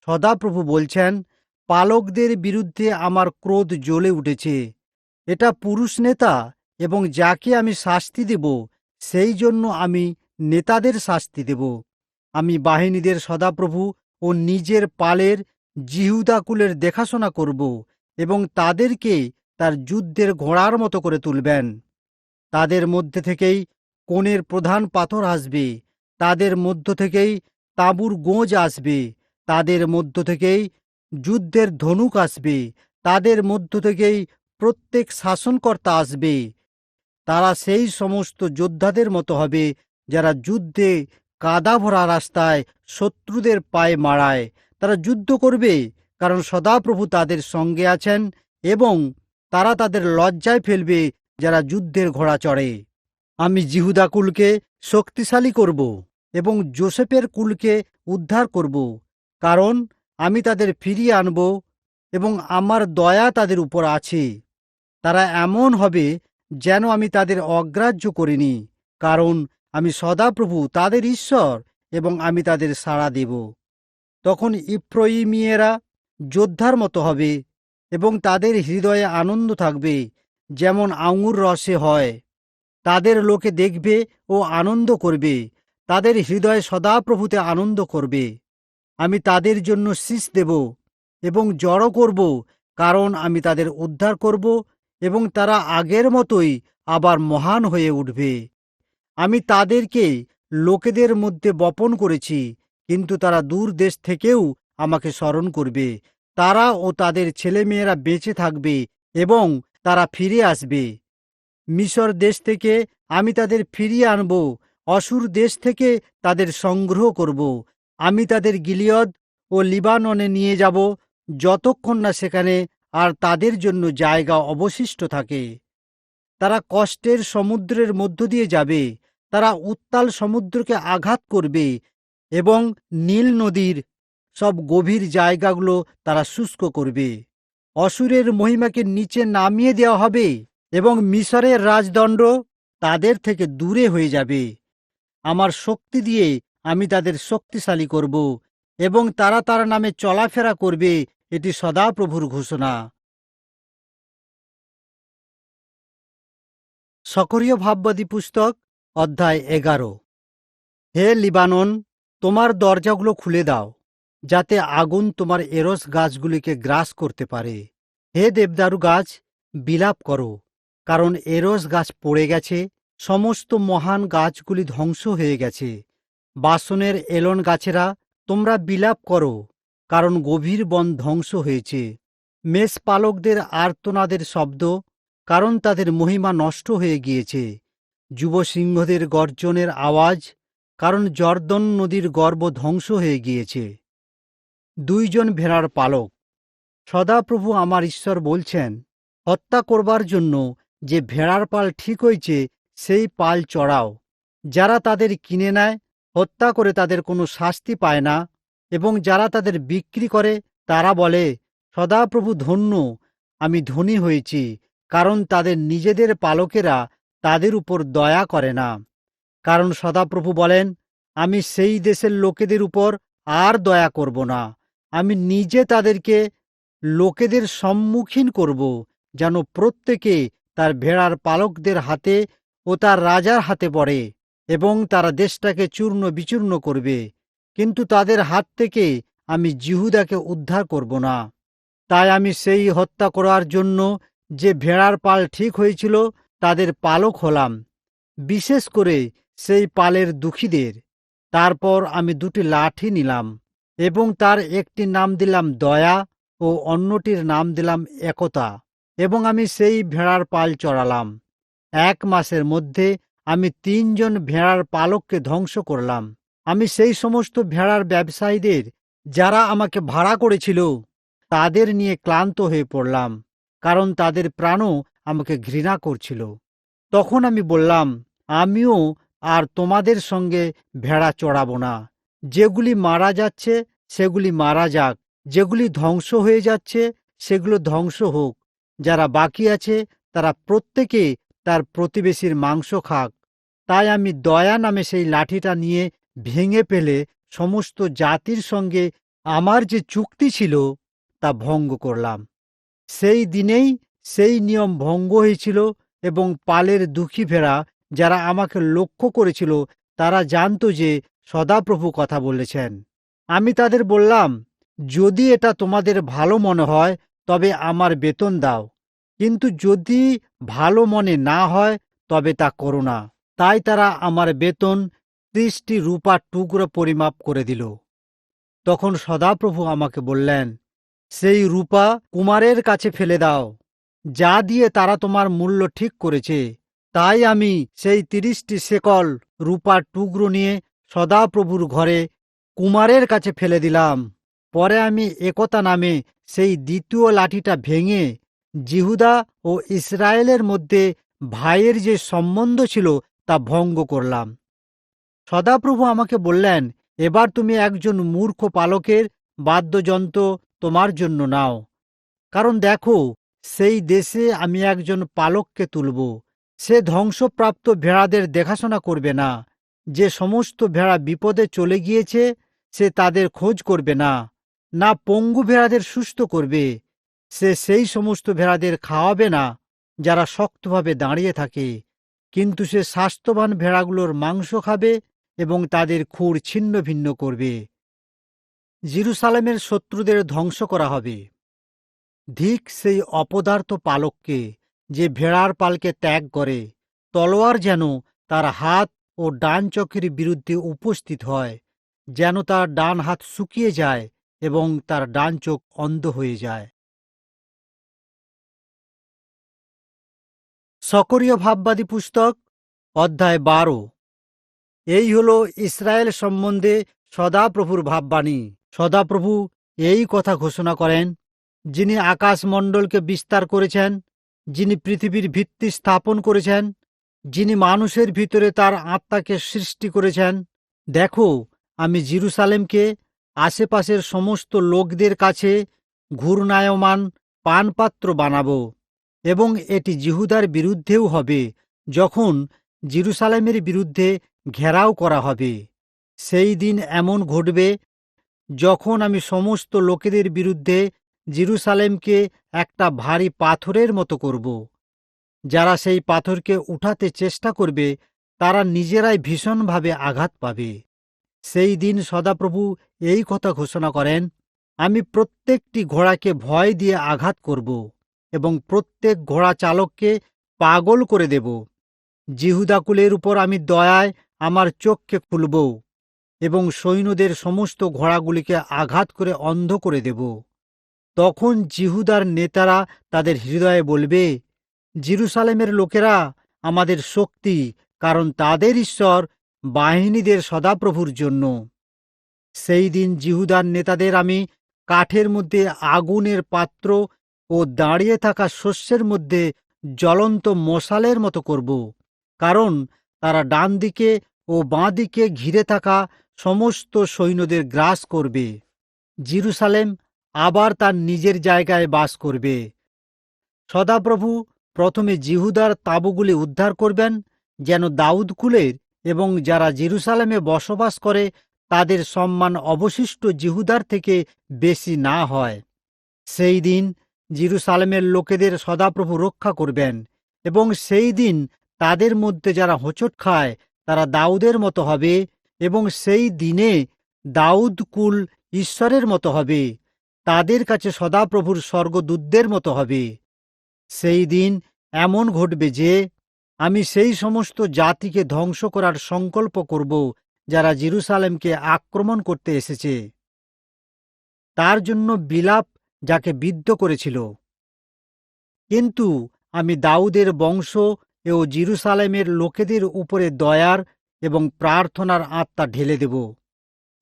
সদাপ্রভু বলছেন, পালকদের বিরুদ্ধে আমার ক্রোধ জ্বলে উঠেছে। এটা পুরুষ নেতা এবং যাকে আমি শাস্তি দেব, সেই জন্য আমি নেতাদের শাস্তি দেব। আমি বাহিনীদের সদাপ্রভু ও নিজের পালের জিহুদাকুলের দেখাশোনা করব এবং তাদেরকে তার যুদ্ধের ঘোড়ার মতো করে তুলবেন। তাদের মধ্যে থেকেই কোণের প্রধান পাথর আসবে, তাদের মধ্য থেকেই তাঁবুর গোঁজ আসবে, তাদের মধ্য থেকেই যুদ্ধের ধনুক আসবে, তাদের মধ্য থেকেই প্রত্যেক শাসনকর্তা আসবে। তারা সেই সমস্ত যোদ্ধাদের মতো হবে যারা যুদ্ধে কাদা ভরা রাস্তায় শত্রুদের পায়ে মারায়। তারা যুদ্ধ করবে, কারণ সদাপ্রভু তাদের সঙ্গে আছেন এবং তারা তাদের লজ্জায় ফেলবে যারা যুদ্ধের ঘোড়া চড়ে। আমি জিহুদা কুলকে শক্তিশালী করব এবং যোসেফের কুলকে উদ্ধার করব, কারণ আমি তাদের ফিরিয়ে আনব এবং আমার দয়া তাদের উপর আছে। তারা এমন হবে যেন আমি তাদের অগ্রাহ্য করিনি, কারণ আমি সদাপ্রভু তাদের ঈশ্বর এবং আমি তাদের সাড়া দেব। তখন ইফ্রয়িমীয়েরা যোদ্ধার মতো হবে এবং তাদের হৃদয়ে আনন্দ থাকবে, যেমন আঙুর রসে হয়। তাদের লোকে দেখবে ও আনন্দ করবে, তাদের হৃদয়ে সদাপ্রভুতে আনন্দ করবে। আমি তাদের জন্য শীষ দেব এবং জড়ো করব, কারণ আমি তাদের উদ্ধার করব এবং তারা আগের মতোই আবার মহান হয়ে উঠবে। আমি তাদেরকে লোকেদের মধ্যে বপন করেছি, কিন্তু তারা দূর দেশ থেকেও আমাকে স্মরণ করবে। তারা ও তাদের ছেলেমেয়েরা বেঁচে থাকবে এবং তারা ফিরে আসবে। মিশর দেশ থেকে আমি তাদের ফিরিয়ে আনব, অসুর দেশ থেকে তাদের সংগ্রহ করব। আমি তাদের গিলিয়দ ও লিবাননে নিয়ে যাব, যতক্ষণ না সেখানে আর তাদের জন্য জায়গা অবশিষ্ট থাকে। তারা কষ্টের সমুদ্রের মধ্য দিয়ে যাবে, তারা উত্তাল সমুদ্রকে আঘাত করবে এবং নীল নদীর সব গভীর জায়গাগুলো তারা শুষ্ক করবে। অসুরের মহিমাকে নিচে নামিয়ে দেওয়া হবে এবং মিশরের রাজদণ্ড তাদের থেকে দূরে হয়ে যাবে। আমার শক্তি দিয়ে আমি তাদের শক্তিশালী করব এবং তারা তার নামে চলাফেরা করবে। এটি সদাপ্রভুর ঘোষণা। সকরীয় ভাববাদী পুস্তক অধ্যায় 11। হে লিবানন, তোমার দরজাগুলো খুলে দাও, যাতে আগুন তোমার এরস গাছগুলিকে গ্রাস করতে পারে। হে দেবদারু গাছ, বিলাপ করো, কারণ এরস গাছ পড়ে গেছে, সমস্ত মহান গাছগুলি ধ্বংস হয়ে গেছে। বাসনের এলন গাছেরা, তোমরা বিলাপ করো, কারণ গভীর বন ধ্বংস হয়েছে। মেষপালকদের আর্তনাদের শব্দ, কারণ তাদের মহিমা নষ্ট হয়ে গিয়েছে। যুব সিংহদের গর্জনের আওয়াজ, কারণ জর্দন নদীর গর্ভ ধ্বংস হয়ে গিয়েছে। দুইজন ভেড়ার পালক। সদাপ্রভু আমার ঈশ্বর বলছেন, হত্যা করবার জন্য যে ভেড়ার পাল ঠিক হয়েছে সেই পাল চড়াও। যারা তাদের কিনে নেয়, হত্যা করে তাদের কোনো শাস্তি পায় না, এবং যারা তাদের বিক্রি করে তারা বলে, সদাপ্রভু ধন্য, আমি ধনী হয়েছি, কারণ তাদের নিজেদের পালকেরা তাদের উপর দয়া করে না। কারণ সদাপ্রভু বলেন, আমি সেই দেশের লোকেদের উপর আর দয়া করব না। আমি নিজে তাদেরকে লোকেদের সম্মুখীন করব, যেন প্রত্যেকে তার ভেড়ার পালকদের হাতে ও তার রাজার হাতে পড়ে, এবং তারা দেশটাকে চূর্ণ বিচূর্ণ করবে, কিন্তু তাদের হাত থেকে আমি জিহুদাকে উদ্ধার করব না। তাই আমি সেই হত্যা করার জন্য যে ভেড়ার পাল ঠিক হয়েছিল তাদের পালক হলাম, বিশেষ করে সেই পালের দুঃখীদের। তারপর আমি দুটি লাঠি নিলাম, এবং তার একটির নাম দিলাম দয়া ও অন্যটির নাম দিলাম একতা, এবং আমি সেই ভেড়ার পাল চড়ালাম। 1 মাসের মধ্যে আমি 3 জন ভেড়ার পালককে ধ্বংস করলাম। আমি সেই সমস্ত ভেড়ার ব্যবসায়ীদের, যারা আমাকে ভাড়া করেছিল, তাদের নিয়ে ক্লান্ত হয়ে পড়লাম, কারণ তাদের প্রাণও আমাকে ঘৃণা করছিল। তখন আমি বললাম, আমিও আর তোমাদের সঙ্গে ভেড়া চড়াবো না। যেগুলি মারা যাচ্ছে সেগুলি মারা যাক, যেগুলি ধ্বংস হয়ে যাচ্ছে সেগুলো ধ্বংস হোক। যারা বাকি আছে তারা প্রত্যেকে তার প্রতিবেশীর মাংস খাক। তাই আমি দয়া নামে সেই লাঠিটা নিয়ে ভেঙে ফেলে সমস্ত জাতির সঙ্গে আমার যে চুক্তি ছিল তা ভঙ্গ করলাম। সেই দিনেই সেই নিয়ম ভঙ্গ হয়েছিল, এবং পালের দুঃখী ভেড়া যারা আমাকে লক্ষ্য করেছিল তারা জানত যে সদাপ্রভু কথা বলেছেন। আমি তাদের বললাম, যদি এটা তোমাদের ভালো মনে হয় তবে আমার বেতন দাও, কিন্তু যদি ভালো মনে না হয় তবে তা করো না। তাই তারা আমার বেতন 30টি রূপার টুকরো পরিমাপ করে দিল। তখন সদাপ্রভু আমাকে বললেন, সেই রূপা কুমারের কাছে ফেলে দাও, যা দিয়ে তারা তোমার মূল্য ঠিক করেছে। তাই আমি সেই 30টি শেকল রূপার টুকরো নিয়ে সদাপ্রভুর ঘরে কুমারের কাছে ফেলে দিলাম। পরে আমি একতা নামে সেই দ্বিতীয় লাঠিটা ভেঙে জিহুদা ও ইসরায়েলের মধ্যে ভাইয়ের যে সম্বন্ধ ছিল তা ভঙ্গ করলাম। সদাপ্রভু আমাকে বললেন, এবার তুমি একজন মূর্খ পালকের বাদ্যযন্ত্র তোমার জন্য নাও, কারণ দেখো, সেই দেশে আমি একজন পালককে তুলব। সে ধ্বংসপ্রাপ্ত ভেড়াদের দেখাশোনা করবে না। যে সমস্ত ভেড়া বিপদে চলে গিয়েছে সে তাদের খোঁজ করবে না, না পঙ্গু ভেড়াদের সুস্থ করবে। সে সেই সমস্ত ভেড়াদের খাওয়াবে না যারা শক্তভাবে দাঁড়িয়ে থাকে, কিন্তু সে স্বাস্থ্যবান ভেড়াগুলোর মাংস খাবে এবং তাদের খুর ছিন্ন ভিন্ন করবে। জেরুসালেমের শত্রুদের ধ্বংস করা হবে। ধিক সেই অপদার্থ পালককে যে ভেড়ার পালকে ত্যাগ করে। তলোয়ার যেন তার হাত ও ডান চোখের বিরুদ্ধে উপস্থিত হয়, যেন তার ডান হাত শুকিয়ে যায় এবং তার ডান চোখ অন্ধ হয়ে যায়। সকরীয় ভাববাদী পুস্তক, অধ্যায় 12। এই হল ইসরায়েল সম্বন্ধে সদাপ্রভুর ভাববাণী। সদাপ্রভু এই কথা ঘোষণা করেন, যিনি আকাশমণ্ডলকে বিস্তার করেছেন, যিনি পৃথিবীর ভিত্তি স্থাপন করেছেন, যিনি মানুষের ভিতরে তার আত্মাকে সৃষ্টি করেছেন। দেখো, আমি জেরুসালেমকে আশেপাশের সমস্ত লোকদের কাছে ঘূর্ণায়মান পানপাত্র বানাবো, এবং এটি জিহুদার বিরুদ্ধেও হবে যখন জেরুসালেমের বিরুদ্ধে ঘেরাও করা হবে। সেই দিন এমন ঘটবে যখন আমি সমস্ত লোকেদের বিরুদ্ধে জেরুসালেমকে একটা ভারী পাথরের মতো করব। যারা সেই পাথরকে উঠাতে চেষ্টা করবে তারা নিজেরাই ভীষণভাবে আঘাত পাবে। সেই দিন সদাপ্রভু এই কথা ঘোষণা করেন, আমি প্রত্যেকটি ঘোড়াকে ভয় দিয়ে আঘাত করব এবং প্রত্যেক ঘোড়া চালককে পাগল করে দেব। জিহুদাকুলের উপর আমি দয়ায় আমার চোখকে খুলব এবং সৈন্যদের সমস্ত ঘোড়াগুলিকে আঘাত করে অন্ধ করে দেব। তখন জিহুদার নেতারা তাদের হৃদয়ে বলবে, জেরুসালেমের লোকেরা আমাদের শক্তি, কারণ তাদের ঈশ্বর বাহিনীদের সদাপ্রভুর জন্য। সেই দিন জিহুদার নেতাদের আমি কাঠের মধ্যে আগুনের পাত্র ও দাঁড়িয়ে থাকা শস্যের মধ্যে জ্বলন্ত মশালের মতো করব, কারণ তারা ডান দিকে ও বাঁ দিকে ঘিরে থাকা সমস্ত সৈন্যদের গ্রাস করবে। জেরুসালেম আবার তার নিজের জায়গায় বাস করবে। সদাপ্রভু প্রথমে জিহুদার তাঁবুগুলি উদ্ধার করবেন, যেন দাউদ কুলের এবং যারা জেরুসালেমে বসবাস করে তাদের সম্মান অবশিষ্ট জিহুদার থেকে বেশি না হয়। সেই দিন জেরুসালেমের লোকেদের সদাপ্রভু রক্ষা করবেন, এবং সেই দিন তাদের মধ্যে যারা হোঁচট খায় তারা দাউদের মতো হবে, এবং সেই দিনে দাউদ কুল ঈশ্বরের মতো হবে, তাদের কাছে সদাপ্রভুর স্বর্গদূতদের মতো হবে। সেই দিন এমন ঘটবে যে আমি সেই সমস্ত জাতিকে ধ্বংস করার সংকল্প করব যারা জেরুসালেমকে আক্রমণ করতে এসেছে, তার জন্য বিলাপ যাকে বিদ্ধ করেছিল। কিন্তু আমি দাউদের বংশ ও জেরুসালেমের লোকেদের উপরে দয়ার এবং প্রার্থনার আত্মা ঢেলে দেব।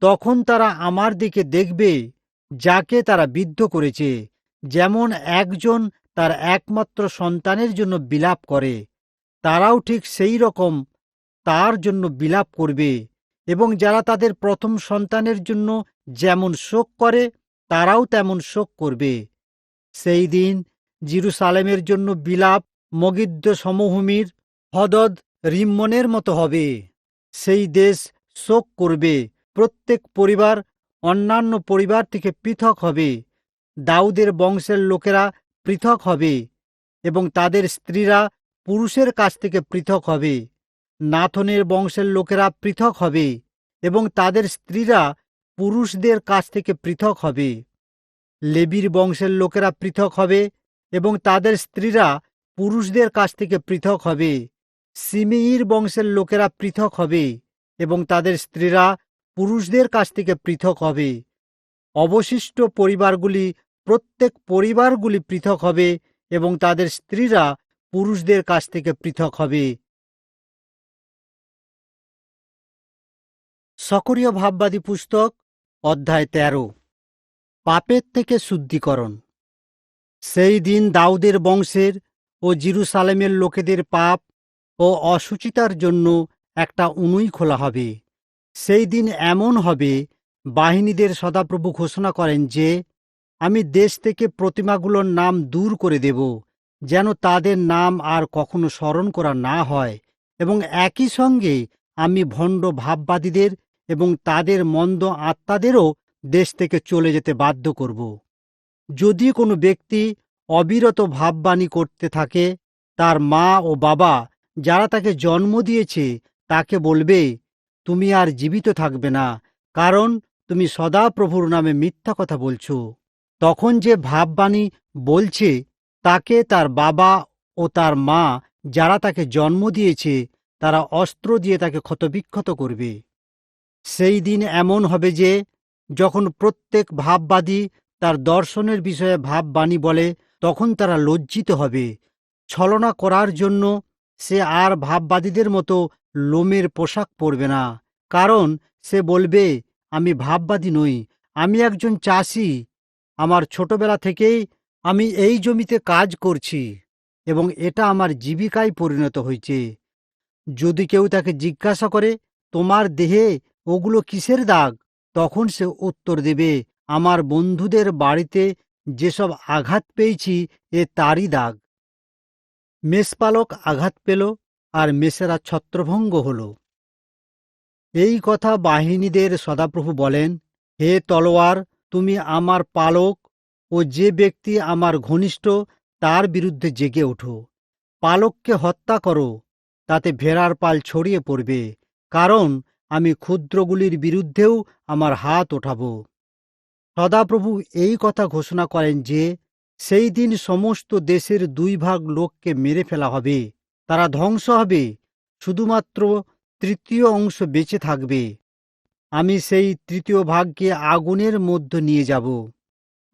তখন তারা আমার দিকে দেখবে যাকে তারা বিদ্ধ করেছে, যেমন একজন তার একমাত্র সন্তানের জন্য বিলাপ করে, তারাও ঠিক সেই রকম তার জন্য বিলাপ করবে, এবং যারা তাদের প্রথম সন্তানের জন্য যেমন শোক করে তারাও তেমন শোক করবে। সেই দিন জেরুসালেমের জন্য বিলাপ মগিদ্দ সমভূমির হদদ রিম্মনের মতো হবে। সেই দেশ শোক করবে, প্রত্যেক পরিবার অন্যান্য পরিবার থেকে পৃথক হবে। দাউদের বংশের লোকেরা পৃথক হবে এবং তাদের স্ত্রীরা পুরুষের কাছ থেকে পৃথক হবে। নাথনের বংশের লোকেরা পৃথক হবে এবং তাদের স্ত্রীরা পুরুষদের কাছ থেকে পৃথক হবে। লেবীর বংশের লোকেরা পৃথক হবে এবং তাদের স্ত্রীরা পুরুষদের কাছ থেকে পৃথক হবে। সিমেইর বংশের লোকেরা পৃথক হবে এবং তাদের স্ত্রীরা পুরুষদের কাছ থেকে পৃথক হবে। অবশিষ্ট পরিবারগুলি প্রত্যেক পরিবারগুলি পৃথক হবে এবং তাদের স্ত্রীরা পুরুষদের কাছ থেকে পৃথক হবে। সকরীয় ভাববাদী পুস্তক অধ্যায় 13। পাপের থেকে শুদ্ধিকরণ। সেই দিন দাউদের বংশের ও জেরুসালেমের লোকেদের পাপ ও অসুচিতার জন্য একটা উনুই খোলা হবে। সেই দিন এমন হবে, বাহিনীদের সদাপ্রভু ঘোষণা করেন যে আমি দেশ থেকে প্রতিমাগুলোর নাম দূর করে দেব, যেন তাদের নাম আর কখনো স্মরণ করা না হয়, এবং একই সঙ্গে আমি ভণ্ড ভাববাদীদের এবং তাদের মন্দ আত্মাদেরও দেশ থেকে চলে যেতে বাধ্য করব। যদি কোনো ব্যক্তি অবিরত ভাববাণী করতে থাকে, তার মা ও বাবা যারা তাকে জন্ম দিয়েছে তাকে বলবে, তুমি আর জীবিত থাকবে না, কারণ তুমি সদাপ্রভুর নামে মিথ্যা কথা বলছ। তখন যে ভাববাণী বলছে তাকে তার বাবা ও তার মা যারা তাকে জন্ম দিয়েছে তারা অস্ত্র দিয়ে তাকে ক্ষতবিক্ষত করবে। সেই দিন এমন হবে যে যখন প্রত্যেক ভাববাদী তার দর্শনের বিষয়ে ভাববাণী বলে, তখন তারা লজ্জিত হবে। ছলনা করার জন্য সে আর ভাববাদীদের মতো লোমের পোশাক পরবে না, কারণ সে বলবে, আমি ভাববাদী নই, আমি একজন চাষি। আমার ছোটবেলা থেকেই আমি এই জমিতে কাজ করছি এবং এটা আমার জীবিকায় পরিণত হয়েছে। যদি কেউ তাকে জিজ্ঞাসা করে, তোমার দেহে ওগুলো কিসের দাগ? তখন সে উত্তর দেবে, আমার বন্ধুদের বাড়িতে যেসব আঘাত পেয়েছি তারই দাগ। মেষপালক আঘাত পেল আর মেষেরা ছত্রভঙ্গ হল। এই কথা বাহিনীদের সদাপ্রভু বলেন, হে তলোয়ার, তুমি আমার পালক ও যে ব্যক্তি আমার ঘনিষ্ঠ তার বিরুদ্ধে জেগে ওঠো। পালককে হত্যা করো, তাতে ভেড়ার পাল ছড়িয়ে পড়বে, কারণ আমি ক্ষুদ্রগুলির বিরুদ্ধেও আমার হাত ওঠাব। সদাপ্রভু এই কথা ঘোষণা করেন যে সেই দিন সমস্ত দেশের 2 ভাগ লোককে মেরে ফেলা হবে, তারা ধ্বংস হবে, শুধুমাত্র তৃতীয় অংশ বেঁচে থাকবে। আমি সেই তৃতীয় ভাগকে আগুনের মধ্যে নিয়ে যাব,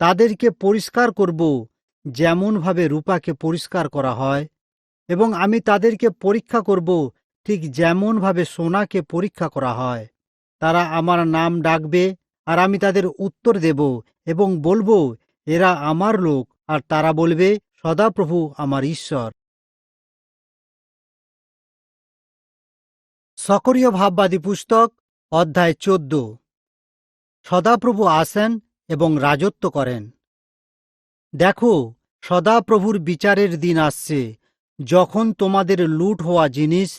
তাদেরকে পরিষ্কার করব যেমনভাবে রূপাকে পরিষ্কার করা হয়, এবং আমি তাদেরকে পরীক্ষা করব ঠিক যেমনভাবে সোনাকে পরীক্ষা করা হয়। তারা আমার নাম ডাকবে আর আমি তাদের উত্তর দেব এবং বলবো, এরা আমার লোক আর তারা বলবে, সদাপ্রভু আমার ঈশ্বর। সকরীয় ভাববাদী পুস্তক, অধ্যায় 14। সদাপ্রভু আসেন এবং রাজত্ব করেন। দেখো, সদাপ্রভুর বিচারের দিন আসছে, যখন তোমাদের লুট হওয়া জিনিস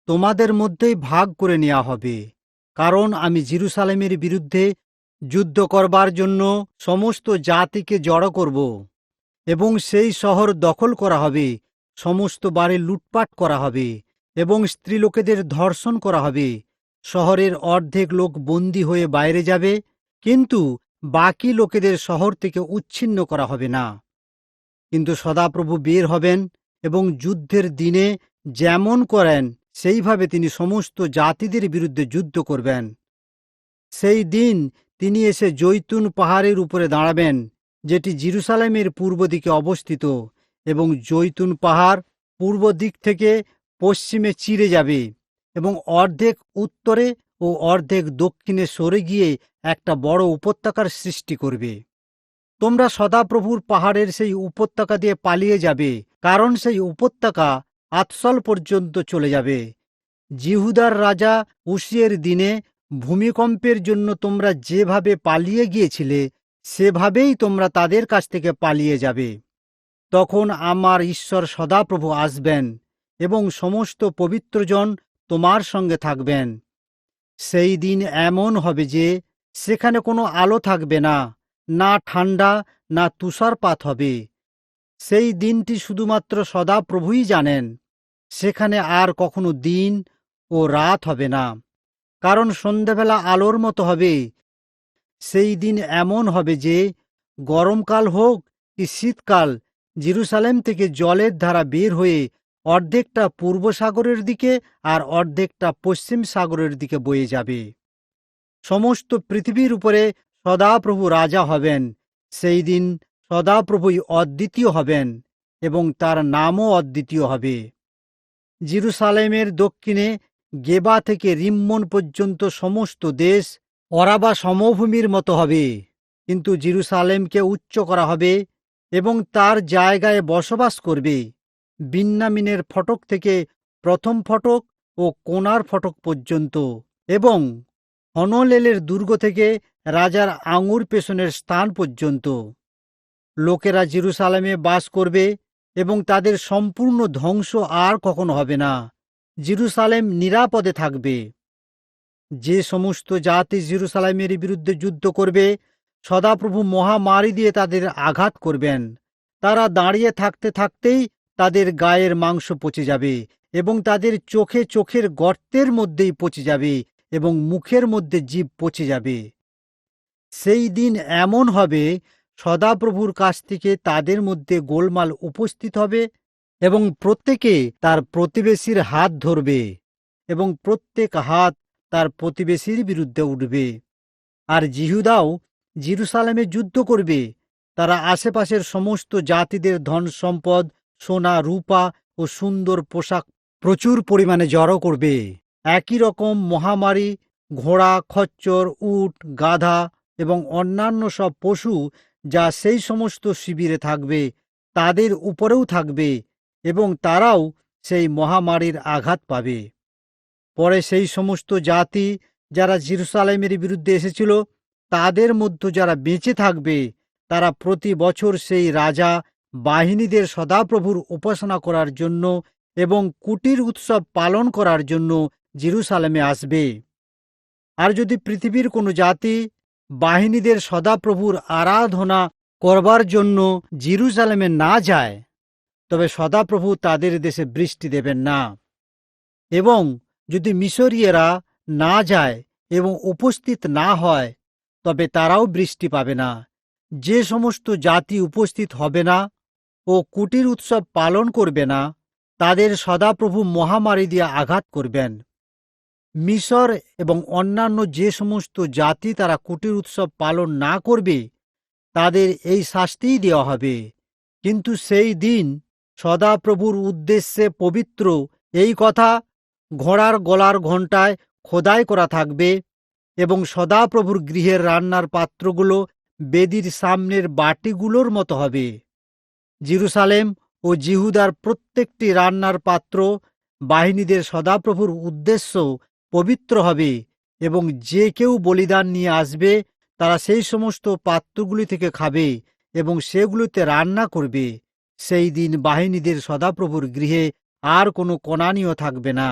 তোমাদের মধ্যেই ভাগ করে নেওয়া হবে। কারণ আমি জেরুসালেমের বিরুদ্ধে যুদ্ধ করবার জন্য সমস্ত জাতিকে জড়ো করব, এবং সেই শহর দখল করা হবে, সমস্ত বাড়ি লুটপাট করা হবে, এবং স্ত্রীলোকেদের ধর্ষণ করা হবে। শহরের অর্ধেক লোক বন্দী হয়ে বাইরে যাবে, কিন্তু বাকি লোকেদের শহর থেকে উচ্ছিন্ন করা হবে না। কিন্তু সদাপ্রভু বের হবেন এবং যুদ্ধের দিনে যেমন করেন সেইভাবে তিনি সমস্ত জাতিদের বিরুদ্ধে যুদ্ধ করবেন। সেই দিন তিনি এসে জৈতুন পাহাড়ের উপরে দাঁড়াবেন, যেটি জেরুসালেমের পূর্ব দিকে অবস্থিত, এবং জৈতুন পাহাড় পূর্ব দিক থেকে পশ্চিমে চিরে যাবে এবং অর্ধেক উত্তরে ও অর্ধেক দক্ষিণে সরে গিয়ে একটা বড় উপত্যকার সৃষ্টি করবে। তোমরা সদাপ্রভুর পাহাড়ের সেই উপত্যকা দিয়ে পালিয়ে যাবে, কারণ সেই উপত্যকা আতসল পর্যন্ত চলে যাবে। জিহুদার রাজা উশিয়ের দিনে ভূমিকম্পের জন্য তোমরা যেভাবে পালিয়ে গিয়েছিলে, সেভাবেই তোমরা তাদের কাছ থেকে পালিয়ে যাবে। তখন আমার ঈশ্বর সদাপ্রভু আসবেন এবং সমস্ত পবিত্রজন তোমার সঙ্গে থাকবেন। সেই দিন এমন হবে যে সেখানে কোনো আলো থাকবে না, না ঠান্ডা না তুষারপাত হবে। সেই দিনটি শুধুমাত্র সদাপ্রভুই জানেন। সেখানে আর কখনো দিন ও রাত হবে না, কারণ সন্ধ্যাবেলা আলোর মতো হবে। সেই দিন এমন হবে যে গরমকাল হোক কি শীতকাল, জেরুসালেম থেকে জলের ধারা বের হয়ে অর্ধেকটা পূর্ব সাগরের দিকে আর অর্ধেকটা পশ্চিম সাগরের দিকে বয়ে যাবে। সমস্ত পৃথিবীর উপরে সদাপ্রভু রাজা হবেন। সেই দিন সদাপ্রভুই অদ্বিতীয় হবেন এবং তার নামও অদ্বিতীয় হবে। জেরুসালেমের দক্ষিণে গেবা থেকে রিম্মন পর্যন্ত সমস্ত দেশ অরাবা সমভূমির মতো হবে, কিন্তু জেরুসালেমকে উচ্চ করা হবে এবং তার জায়গায় বসবাস করবে। বিন্যামিনের ফটক থেকে প্রথম ফটক ও কোনার ফটক পর্যন্ত, এবং হনলেলের দুর্গ থেকে রাজার আঙুর পেছনের স্থান পর্যন্ত। লোকেরা জেরুসালেমে বাস করবে এবং তাদের সম্পূর্ণ ধ্বংস আর কখনো হবে না। জেরুসালেম নিরাপদে থাকবে। যে সমস্ত জাতি জেরুসালেমের বিরুদ্ধে যুদ্ধ করবে, সদাপ্রভু মহামারী দিয়ে তাদের আঘাত করবেন। তারা দাঁড়িয়ে থাকতে থাকতেই তাদের গায়ের মাংস পচে যাবে এবং তাদের চোখে চোখের গর্তের মধ্যেই পচে যাবে এবং মুখের মধ্যে জিভ পচে যাবে। সেই দিন এমন হবে, সদাপ্রভুর কাছ থেকে তাদের মধ্যে গোলমাল উপস্থিত হবে এবং প্রত্যেকে তার প্রতিবেশীর হাত ধরবে এবং প্রত্যেক হাত তার প্রতিবেশীর বিরুদ্ধে উঠবে। আর জিহুদাও জেরুসালেমে যুদ্ধ করবে। তারা আশেপাশের সমস্ত জাতিদের ধন সম্পদ, সোনা রূপা ও সুন্দর পোশাক প্রচুর পরিমাণে জড়ো করবে। একই রকম মহামারী ঘোড়া, খচ্চর, উট, গাধা এবং অন্যান্য সব পশু যা সেই সমস্ত শিবিরে থাকবে তাদের উপরেও থাকবে, এবং তারাও সেই মহামারীর আঘাত পাবে। পরে সেই সমস্ত জাতি যারা জেরুসালেমের বিরুদ্ধে এসেছিল, তাদের মধ্যে যারা বেঁচে থাকবে, তারা প্রতি বছর সেই রাজা বাহিনীদের সদাপ্রভুর উপাসনা করার জন্য এবং কুটির উৎসব পালন করার জন্য জেরুসালেমে আসবে। আর যদি পৃথিবীর কোনো জাতি বাহিনীদের সদাপ্রভুর আরাধনা করবার জন্য জেরুসালেমে না যায়, তবে সদাপ্রভু তাদের দেশে বৃষ্টি দেবেন না। এবং যদি মিশরীয়রা না যায় এবং উপস্থিত না হয়, তবে তারাও বৃষ্টি পাবে না। যে সমস্ত জাতি উপস্থিত হবে না ও কুটির উৎসব পালন করবে না, তাদের সদাপ্রভু মহামারী দিয়ে আঘাত করবেন। মিশর এবং অন্যান্য যে সমস্ত জাতি তারা কুটির উৎসব পালন না করবে, তাদের এই শাস্তিই দেওয়া হবে। কিন্তু সেই দিন সদাপ্রভুর উদ্দেশ্যে পবিত্র এই কথা ঘোড়ার গলার ঘণ্টায় খোদাই করা থাকবে, এবং সদাপ্রভুর গৃহের রান্নার পাত্রগুলো বেদির সামনের বাটিগুলোর মতো হবে। জেরুসালেম ও জিহুদার প্রত্যেকটি রান্নার পাত্র বাহিনীদের সদাপ্রভুর উদ্দেশ্য পবিত্র হবে, এবং যে কেউ বলিদান নিয়ে আসবে তারা সেই সমস্ত পাত্রগুলি থেকে খাবে এবং সেগুলিতে রান্না করবে। সেই দিন বাহিনীদের সদাপ্রভুর গৃহে আর কোনো কনানীয় থাকবে না।